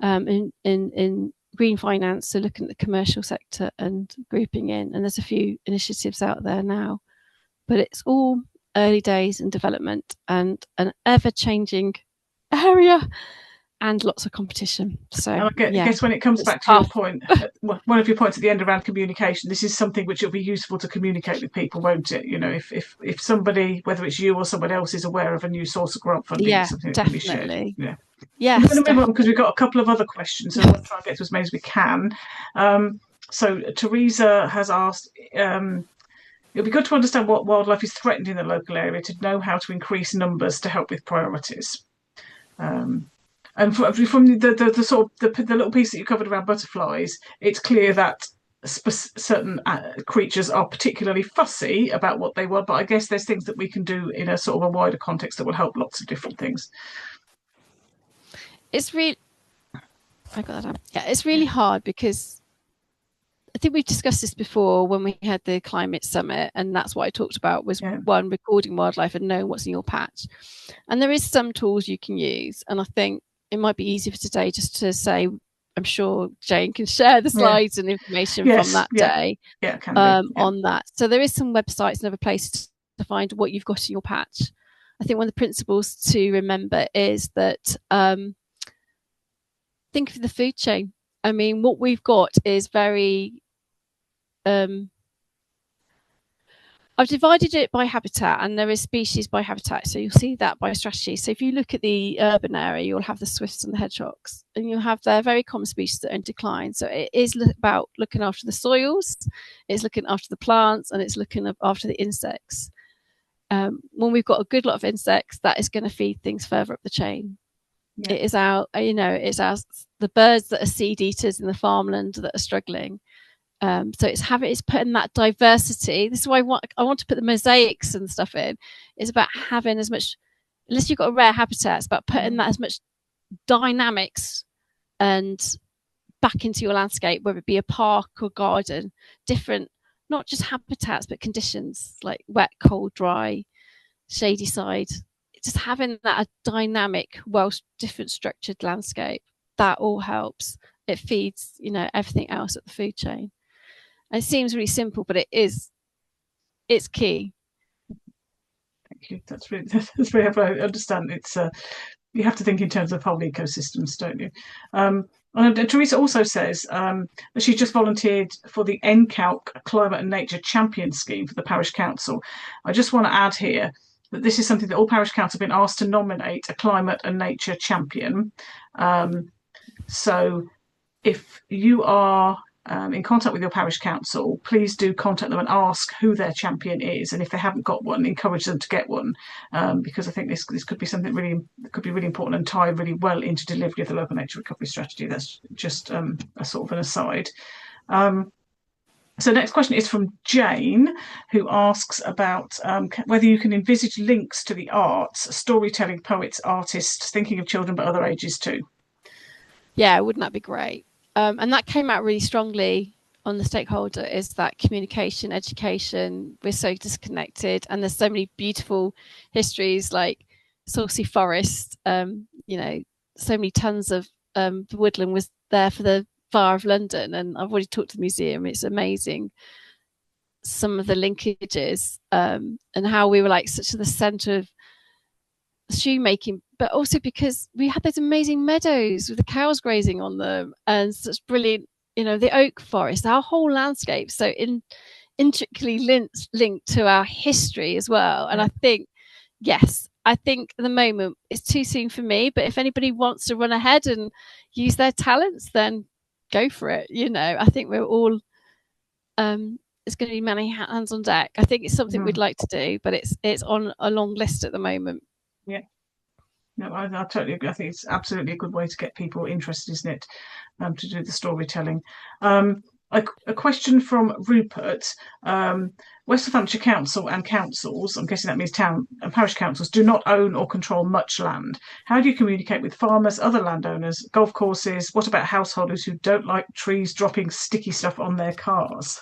in green finance, so looking at the commercial sector and grouping in, and there's a few initiatives out there now, but it's all early days in development and an ever-changing area and lots of competition. So I guess when it comes back to your point, one of your points at the end around communication, this is something which will be useful to communicate with people, won't it? If somebody, whether it's you or someone else, is aware of a new source of grant funding, it's something that definitely can be shared. Yeah. We're going to move on because we've got a couple of other questions, so we'll try and get to as many as we can. So Teresa has asked, it'll be good to understand what wildlife is threatened in the local area to know how to increase numbers to help with priorities. And from the sort of the little piece that you covered around butterflies, it's clear that certain creatures are particularly fussy about what they want. But I guess there's things that we can do in a sort of a wider context that will help lots of different things. It's really hard because I think we've discussed this before when we had the climate summit, and that's what I talked about was one, recording wildlife and knowing what's in your patch. And there is some tools you can use, and I think it might be easy for today just to say, I'm sure Jane can share the slides and information from that day on that. So there is some websites and other places to find what you've got in your patch. I think one of the principles to remember is that think of the food chain. I mean, what we've got is very I've divided it by habitat, and there is species by habitat. So you'll see that by strategy. So if you look at the urban area, you'll have the swifts and the hedgehogs, and you'll have their very common species that are in decline. So it is about looking after the soils, it's looking after the plants, and it's looking after the insects. when we've got a good lot of insects, that is going to feed things further up the chain. Yeah. It is the birds that are seed eaters in the farmland that are struggling. So it's putting that diversity. This is why I want to put the mosaics and stuff in. It's about having as much, unless you've got a rare habitat, it's about putting that as much dynamics and back into your landscape, whether it be a park or garden, different, not just habitats, but conditions like wet, cold, dry, shady side. Just having that a dynamic, different structured landscape, that all helps. It feeds, everything else at the food chain. And it seems really simple, but it's key. Thank you. That's very helpful. I understand. It's you have to think in terms of whole ecosystems, don't you? And Teresa also says that she's just volunteered for the NCALC Climate and Nature Champion Scheme for the Parish Council. I just want to add here that this is something that all parish councils have been asked to nominate a climate and nature champion. So if you are in contact with your parish council, please do contact them and ask who their champion is, and if they haven't got one, encourage them to get one, because I think this could be something that could be really important and tie really well into delivery of the local nature recovery strategy. That's just a sort of an aside. So next question is from Jane, who asks about whether you can envisage links to the arts, storytelling, poets, artists, thinking of children but other ages too. Yeah, wouldn't that be great? And that came out really strongly on the stakeholder, is that communication, education, we're so disconnected, and there's so many beautiful histories like Saucy Forest, so many tons of the woodland was there for the Fire of London, and I've already talked to the museum. It's amazing some of the linkages and how we were like such at the centre of shoemaking, but also because we had those amazing meadows with the cows grazing on them and such brilliant, the oak forest, our whole landscape so intricately linked to our history as well. And I think at the moment it's too soon for me, but if anybody wants to run ahead and use their talents, then go for it. I think we're all it's going to be many hands on deck. I think it's something we'd like to do, but it's on a long list at the moment. Yeah, no, I totally agree. I think it's absolutely a good way to get people interested, isn't it, to do the storytelling. A question from Rupert. West Northamptonshire Council and councils, I'm guessing that means town and parish councils, do not own or control much land. How do you communicate with farmers, other landowners, golf courses? What about householders who don't like trees dropping sticky stuff on their cars?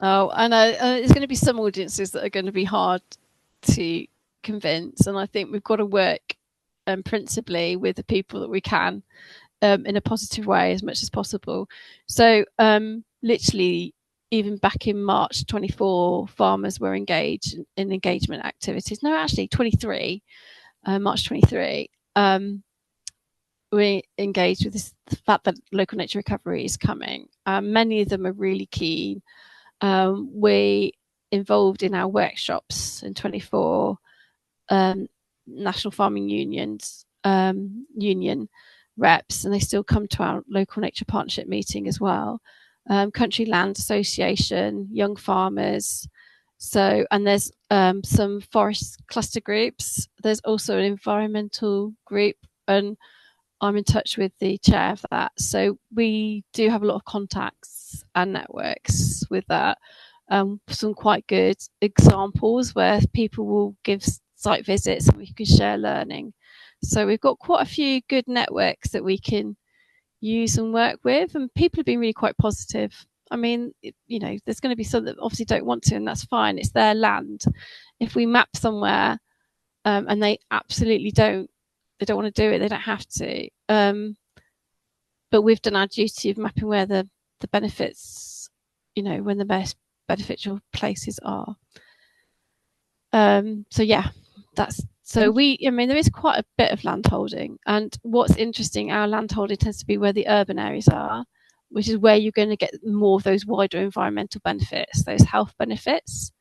Oh, I know. There's going to be some audiences that are going to be hard to convince, and I think we've got to work principally with the people that we can in a positive way as much as possible. So literally even back in March 24, farmers were engaged in engagement activities. No, actually 23, March 23. We engaged with the fact that local nature recovery is coming. Many of them are really keen. We involved in our workshops in 24 National Farming Unions union reps, and they still come to our local nature partnership meeting as well. Country Land Association, young farmers. So, and there's some forest cluster groups. There's also an environmental group, and I'm in touch with the chair of that. So we do have a lot of contacts and networks with that. Some quite good examples where people will give site visits and we can share learning. So we've got quite a few good networks that we can use and work with, and people have been really quite positive. I mean, there's going to be some that obviously don't want to, and that's fine. It's their land. If we map somewhere and they absolutely don't want to do it, they don't have to. But we've done our duty of mapping where the benefits, when the best beneficial places are. So yeah, there is quite a bit of land holding, and what's interesting, our land holding tends to be where the urban areas are, which is where you're going to get more of those wider environmental benefits, those health benefits,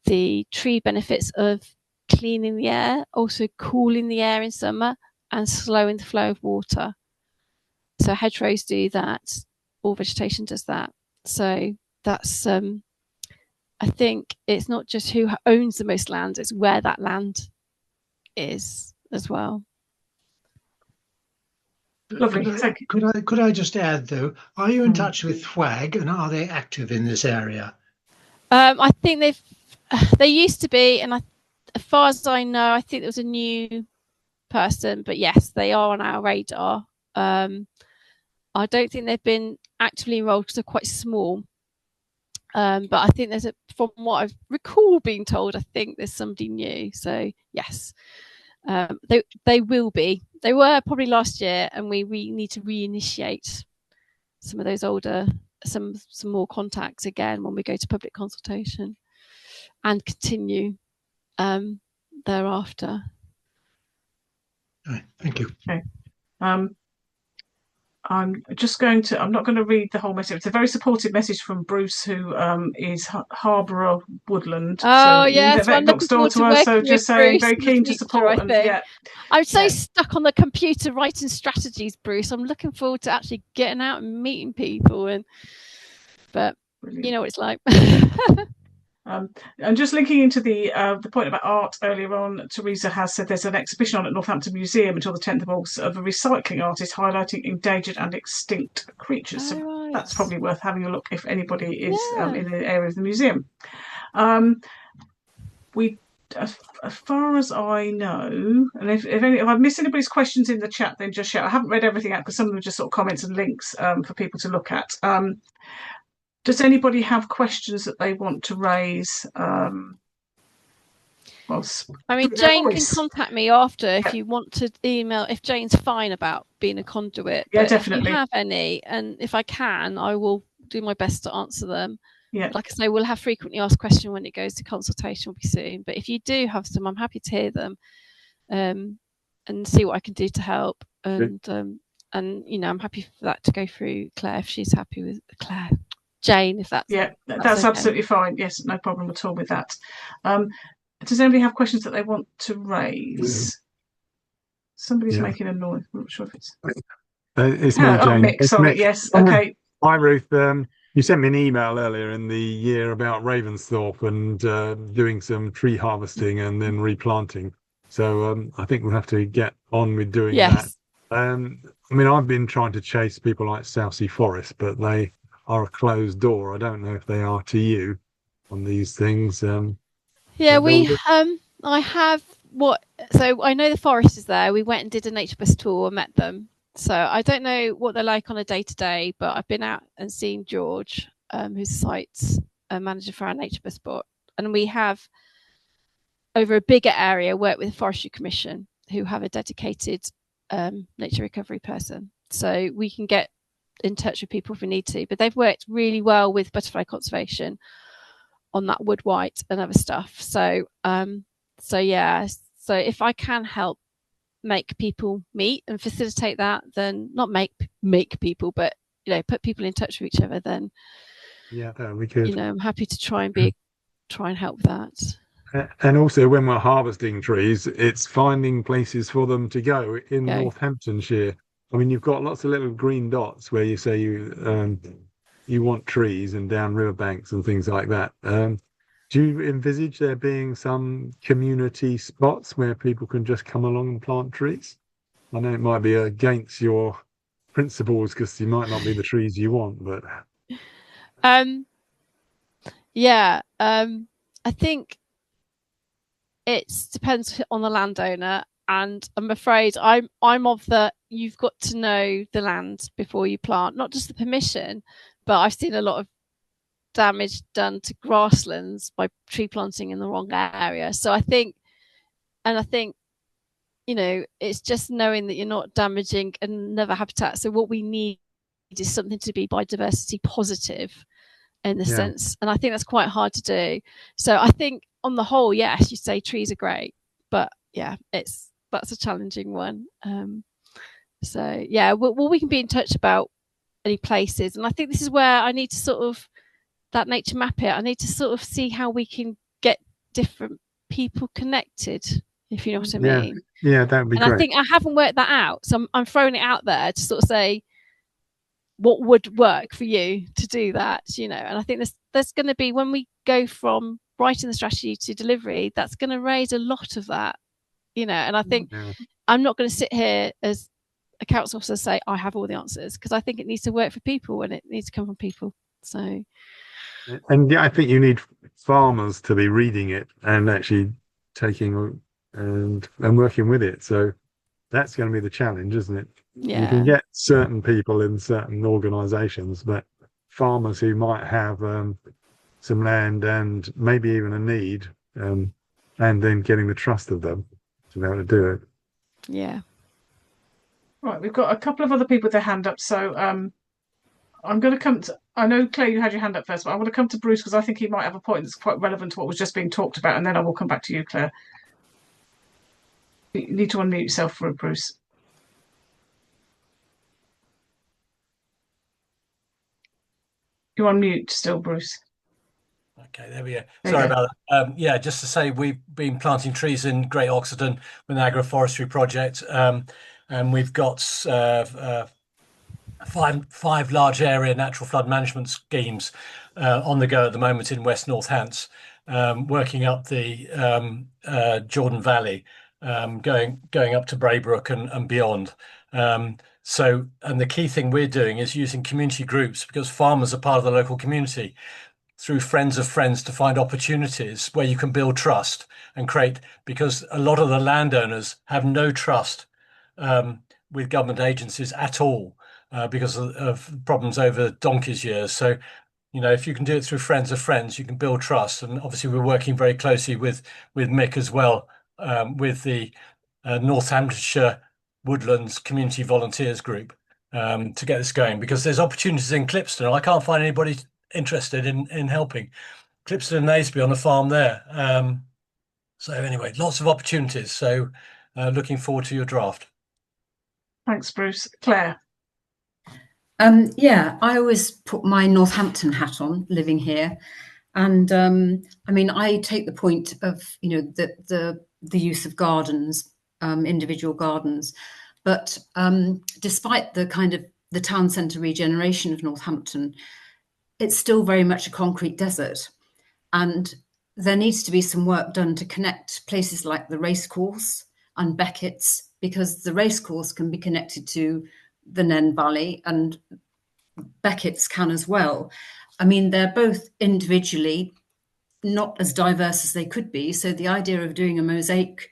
the tree benefits of cleaning the air, also cooling the air in summer and slowing the flow of water. So hedgerows do that, all vegetation does that. So that's I think it's not just who owns the most land, it's where that land is as well. Lovely. Could I just add, though, are you in touch with FWAG, and are they active in this area? I think they used to be, and as far as I know, I think there was a new person, but yes, they are on our radar. I don't think they've been actively enrolled because they're quite small. But I think from what I recall being told, I think there's somebody new. So yes, they will be. They were probably last year, and we need to reinitiate some of those older, some more contacts again when we go to public consultation, and continue thereafter. Okay, thank you. Okay. I'm not going to read the whole message. It's a very supportive message from Bruce, who is Harborough Woodland. Oh, yes, I'm next door to us. So just saying, very keen to support. I'm so stuck on the computer writing strategies, Bruce. I'm looking forward to actually getting out and meeting people. But brilliant. You know what it's like. And just linking into the point about art earlier on, Teresa has said there's an exhibition on at Northampton Museum until the 10th of August of a recycling artist highlighting endangered and extinct creatures. So that's probably worth having a look if anybody is in the area of the museum. As far as I know, and if I've missed anybody's questions in the chat, then just shout. I haven't read everything out because some of them are just sort of comments and links for people to look at. Does anybody have questions that they want to raise? Jane can contact me after if you want to email, if Jane's fine about being a conduit. Yeah, definitely. If you have any, and if I can, I will do my best to answer them. Yeah. Like I say, we'll have frequently asked questions when it goes to consultation, will be soon. But if you do have some, I'm happy to hear them and see what I can do to help. And I'm happy for that to go through Claire if she's happy with Claire. Jane, if that's that's okay. Absolutely fine. Yes, no problem at all with that. Does anybody have questions that they want to raise? Somebody's making a noise. I'm not sure if it's me, Jane. Mick, sorry. Yes. Okay. Hi, Ruth. You sent me an email earlier in the year about Ravensthorpe and doing some tree harvesting and then replanting. So I think we'll have to get on with doing that. I've been trying to chase people like Southsea Forest, but they are a closed door. I don't know if they are to you on these things. I have so I know the forest is there. We went and did a nature bus tour and met them. So I don't know what they're like on a day-to-day, but I've been out and seen George, who's the site's manager for our nature bus spot. And we have, over a bigger area, worked with the Forestry Commission, who have a dedicated nature recovery person. So we can get in touch with people if we need to, but they've worked really well with butterfly conservation on that wood white and other stuff. So if I can help make people meet and facilitate that, then not make people, but put people in touch with each other, then that would be good. I'm happy to try and help with that. And also when we're harvesting trees, it's finding places for them to go in Northamptonshire. You've got lots of little green dots where you say you want trees and down riverbanks and things like that. Do you envisage there being some community spots where people can just come along and plant trees? I know it might be against your principles because you might not be the trees you want, but I think it depends on the landowner. And I'm afraid I'm of you've got to know the land before you plant, not just the permission, but I've seen a lot of damage done to grasslands by tree planting in the wrong area. So I think it's just knowing that you're not damaging another habitat. So what we need is something to be biodiversity positive in the sense, and I think that's quite hard to do. So I think on the whole, yes, you say trees are great, but that's a challenging one. We can be in touch about any places, and I think this is where I need to sort of that nature map it. I need to sort of see how we can get different people connected, if you know what I mean. Yeah, that would be great. I think I haven't worked that out, so I'm throwing it out there to sort of say what would work for you to do that, and I think there's going to be, when we go from writing the strategy to delivery, that's going to raise a lot of that, and I think I'm not going to sit here as a council officer say I have all the answers, because I think it needs to work for people and it needs to come from people. So, and I think you need farmers to be reading it and actually taking and working with it. So that's going to be the challenge, isn't it? You can get certain people in certain organisations, but farmers who might have some land and maybe even a need, and then getting the trust of them to be able to do it. Yeah. Right, we've got a couple of other people with their hand up, so I'm going to come to. I know, Claire, you had your hand up first, but I want to come to Bruce because I think he might have a point that's quite relevant to what was just being talked about, and then I will come back to you, Claire. You need to unmute yourself for Bruce. You're on mute still, Bruce. Okay, there we go. Sorry about that. Yeah, just to say, we've been planting trees in Great Oxenden with an agroforestry project, and we've got five large area natural flood management schemes on the go at the moment in West Northants, working up the Jordan Valley, going up to Braybrook and beyond. So, and the key thing we're doing is using community groups, because farmers are part of the local community, through friends of friends, to find opportunities where you can build trust and create, because a lot of the landowners have no trust with government agencies at all, because of problems over donkey's years. So, if you can do it through friends of friends, you can build trust. And obviously we're working very closely with Mick as well, with the Northamptonshire Woodlands Community Volunteers Group, to get this going, because there's opportunities in Clipston. I can't find anybody interested in helping Clipston and Naseby on the farm there. So anyway, lots of opportunities. So looking forward to your draft. Thanks, Bruce. Claire. Yeah, I always put my Northampton hat on, living here, and I take the point of the use of gardens, individual gardens, but despite the kind of the town centre regeneration of Northampton, it's still very much a concrete desert, and there needs to be some work done to connect places like the racecourse and Beckett's, because the racecourse can be connected to the Nen Valley and Beckett's can as well. I mean, they're both individually not as diverse as they could be. So the idea of doing a mosaic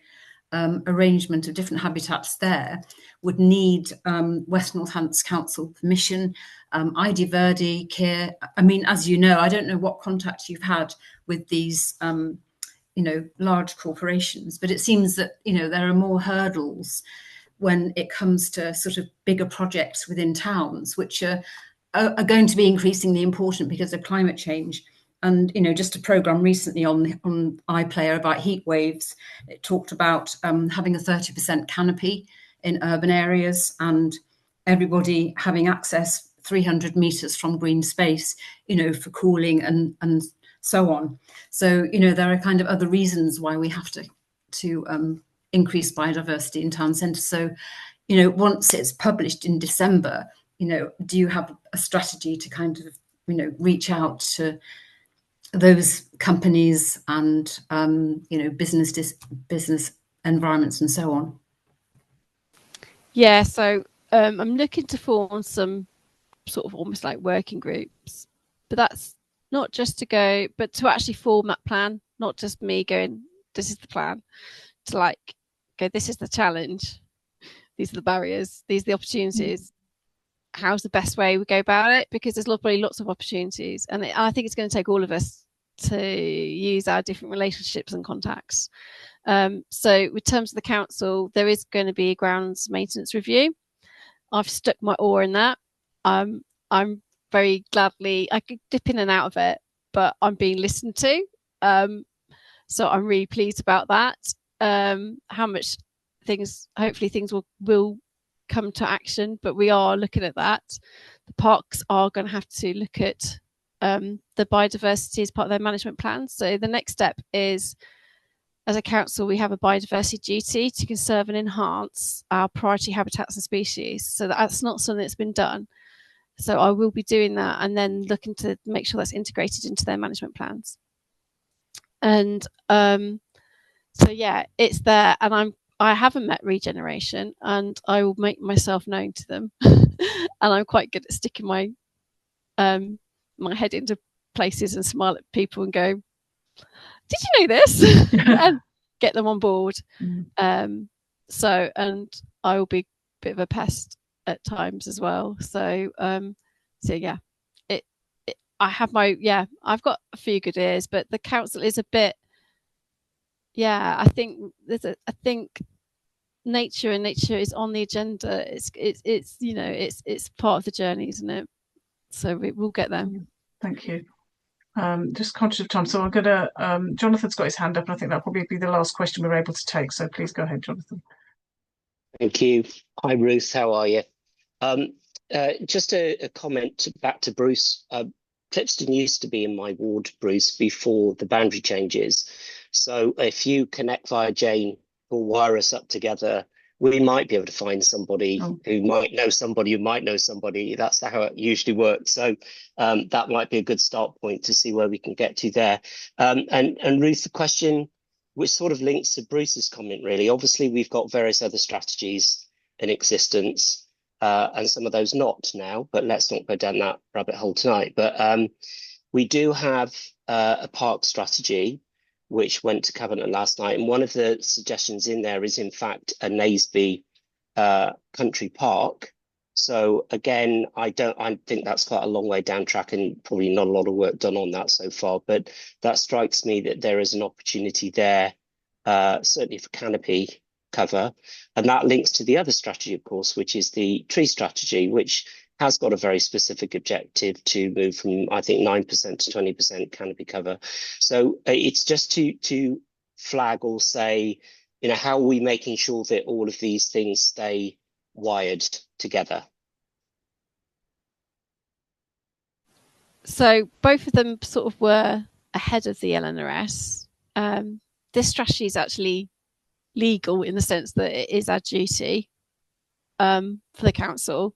arrangement of different habitats there would need West Northants Council permission, ID Verdi, Keir. I mean, as you know, I don't know what contact you've had with these large corporations, but it seems that there are more hurdles when it comes to sort of bigger projects within towns, which are going to be increasingly important because of climate change. And just a programme recently on iPlayer about heat waves, it talked about having a 30% canopy in urban areas and everybody having access 300 metres from green space, for cooling and so on. So there are kind of other reasons why we have to increase biodiversity in town centres. So once it's published in December, do you have a strategy to kind of reach out to those companies and business environments and so on? Yeah, so I'm looking to form some sort of almost like working groups, but that's not just to go, but to actually form that plan, not just me going, this is the plan, to like go, this is the challenge, these are the barriers, these are the opportunities. How's the best way we go about it? Because there's probably lots of opportunities, and I think it's going to take all of us to use our different relationships and contacts. So in terms of the council, there is going to be a grounds maintenance review. I've stuck my oar in that. I'm very gladly, I could dip in and out of it, but I'm being listened to. So I'm really pleased about that. How much hopefully things will come to action, but we are looking at that. The parks are going to have to look at the biodiversity as part of their management plan. So the next step is, as a council, we have a biodiversity duty to conserve and enhance our priority habitats and species. So that's not something that's been done. So I will be doing that and then looking to make sure that's integrated into their management plans. And so yeah, it's there, and I haven't met Regeneration, and I will make myself known to them. And I'm quite good at sticking my my head into places and smile at people and go, "Did you know this?" and get them on board. So, and I will be a bit of a pest at times as well. So yeah, I've got a few good ears, but the council is a bit. Yeah, I think nature is on the agenda. It's part of the journey, isn't it? So we'll get there. Thank you. Just conscious of time, so I'm gonna. Jonathan's got his hand up, and I think that'll probably be the last question we're able to take. So please go ahead, Jonathan. Thank you. Hi, Ruth. How are you? Just a comment back to Bruce. Clipston used to be in my ward, Bruce, before the boundary changes. So if you connect via Jane or wire us up together, we might be able to find somebody who might know somebody who might know somebody. That's how it usually works. So that might be a good start point to see where we can get to there. And Ruth, the question, which sort of links to Bruce's comment, really. Obviously, we've got various other strategies in existence, and some of those not now, but let's not go down that rabbit hole tonight. But we do have a park strategy, which went to Cabinet last night. And one of the suggestions in there is, in fact, a Naseby country park. So again, I think that's quite a long way down track and probably not a lot of work done on that so far. But that strikes me that there is an opportunity there, certainly for canopy cover. And that links to the other strategy, of course, which is the tree strategy, which has got a very specific objective to move from, I think, 9% to 20% canopy cover. So it's just to flag or say, how are we making sure that all of these things stay wired together? So both of them sort of were ahead of the LNRS. This strategy is actually legal in the sense that it is our duty for the council.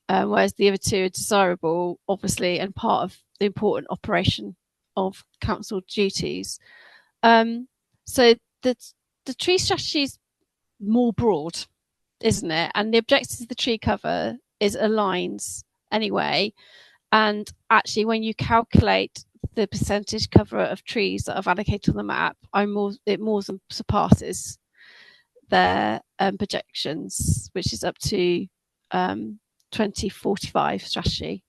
Whereas the other two are desirable, obviously, and part of the important operation of council duties. So the tree strategy is more broad, isn't it? And the objectives of the tree cover aligns anyway. And actually, when you calculate the percentage cover of trees that I've allocated on the map, it more than surpasses their projections, which is up to 2045 strategy.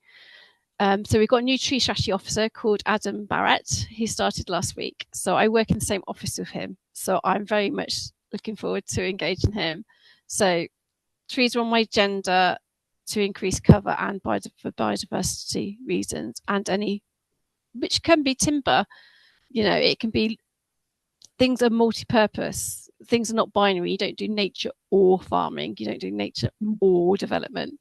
So we've got a new tree strategy officer called Adam Barrett. He started last week. So I work in the same office with him. So I'm very much looking forward to engaging him. So trees are on my agenda to increase cover and for biodiversity reasons, and which can be timber. It can be, things are multi-purpose. Things are not binary. You don't do nature or farming. You don't do nature or development.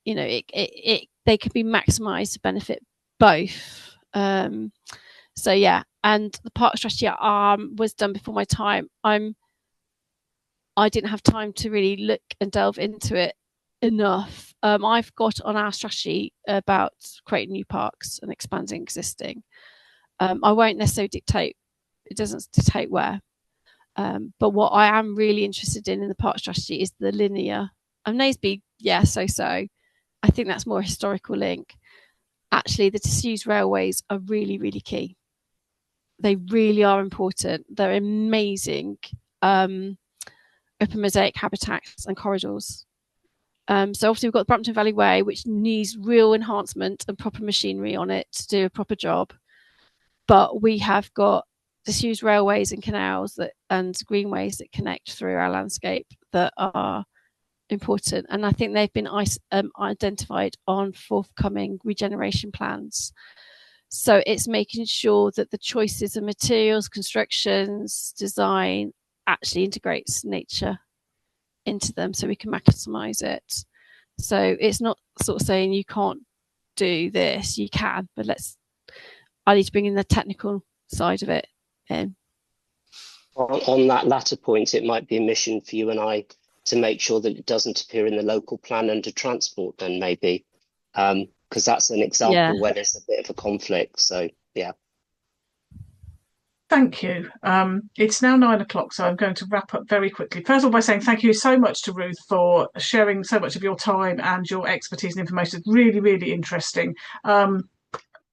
They can be maximized to benefit both. So yeah, and the park strategy was done before my time. I didn't have time to really look and delve into it enough. I've got on our strategy about creating new parks and expanding existing. I won't necessarily dictate. It doesn't dictate where. But what I am really interested in the park strategy is the linear. And Naseby, yeah, so. I think that's more a historical link. Actually, the disused railways are really, really key. They really are important. They're amazing open mosaic habitats and corridors. So obviously we've got the Brampton Valley Way, which needs real enhancement and proper machinery on it to do a proper job. But we have got disused railways and canals and greenways that connect through our landscape that are important, and I think they've been identified on forthcoming regeneration plans. So it's making sure that the choices of materials, constructions, design actually integrates nature into them so we can maximize it. So it's not sort of saying you can't do this, you can, but I need to bring in the technical side of it in. On that latter point, it might be a mission for you and I to make sure that it doesn't appear in the local plan under transport then, maybe. because that's an example where there's a bit of a conflict. So, yeah. Thank you. It's now 9 o'clock, so I'm going to wrap up very quickly. First of all, by saying thank you so much to Ruth for sharing so much of your time and your expertise and information. It's really, really interesting.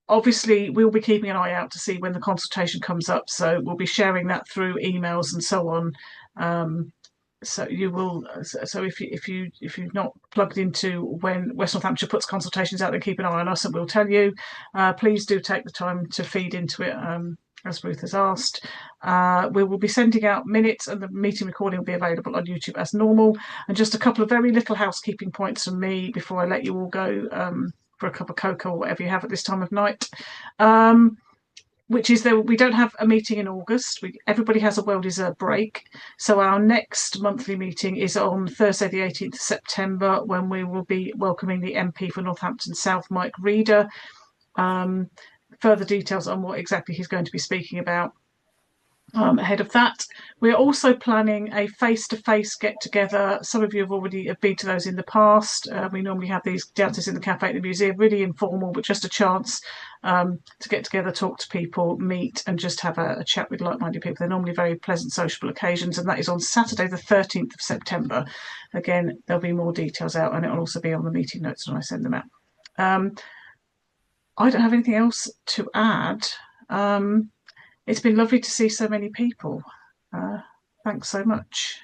Obviously, we'll be keeping an eye out to see when the consultation comes up, so we'll be sharing that through emails and so on. So you will. So if you've not plugged into when West Northamptonshire puts consultations out, then keep an eye on us, and we'll tell you. Please do take the time to feed into it, as Ruth has asked. We will be sending out minutes, and the meeting recording will be available on YouTube as normal. And just a couple of very little housekeeping points from me before I let you all go for a cup of cocoa or whatever you have at this time of night. Which is that we don't have a meeting in August. Everybody has a well-deserved break. So our next monthly meeting is on Thursday, the 18th of September, when we will be welcoming the MP for Northampton South, Mike Reeder. Further details on what exactly he's going to be speaking about. Ahead of that, we're also planning a face-to-face get-together. Some of you have already been to those in the past. We normally have these downstairs in the cafe at the museum, really informal, but just a chance to get together, talk to people, meet, and just have a chat with like-minded people. They're normally very pleasant, sociable occasions, and that is on Saturday, the 13th of September. Again, there'll be more details out, and it will also be on the meeting notes when I send them out. I don't have anything else to add. It's been lovely to see so many people. Thanks so much.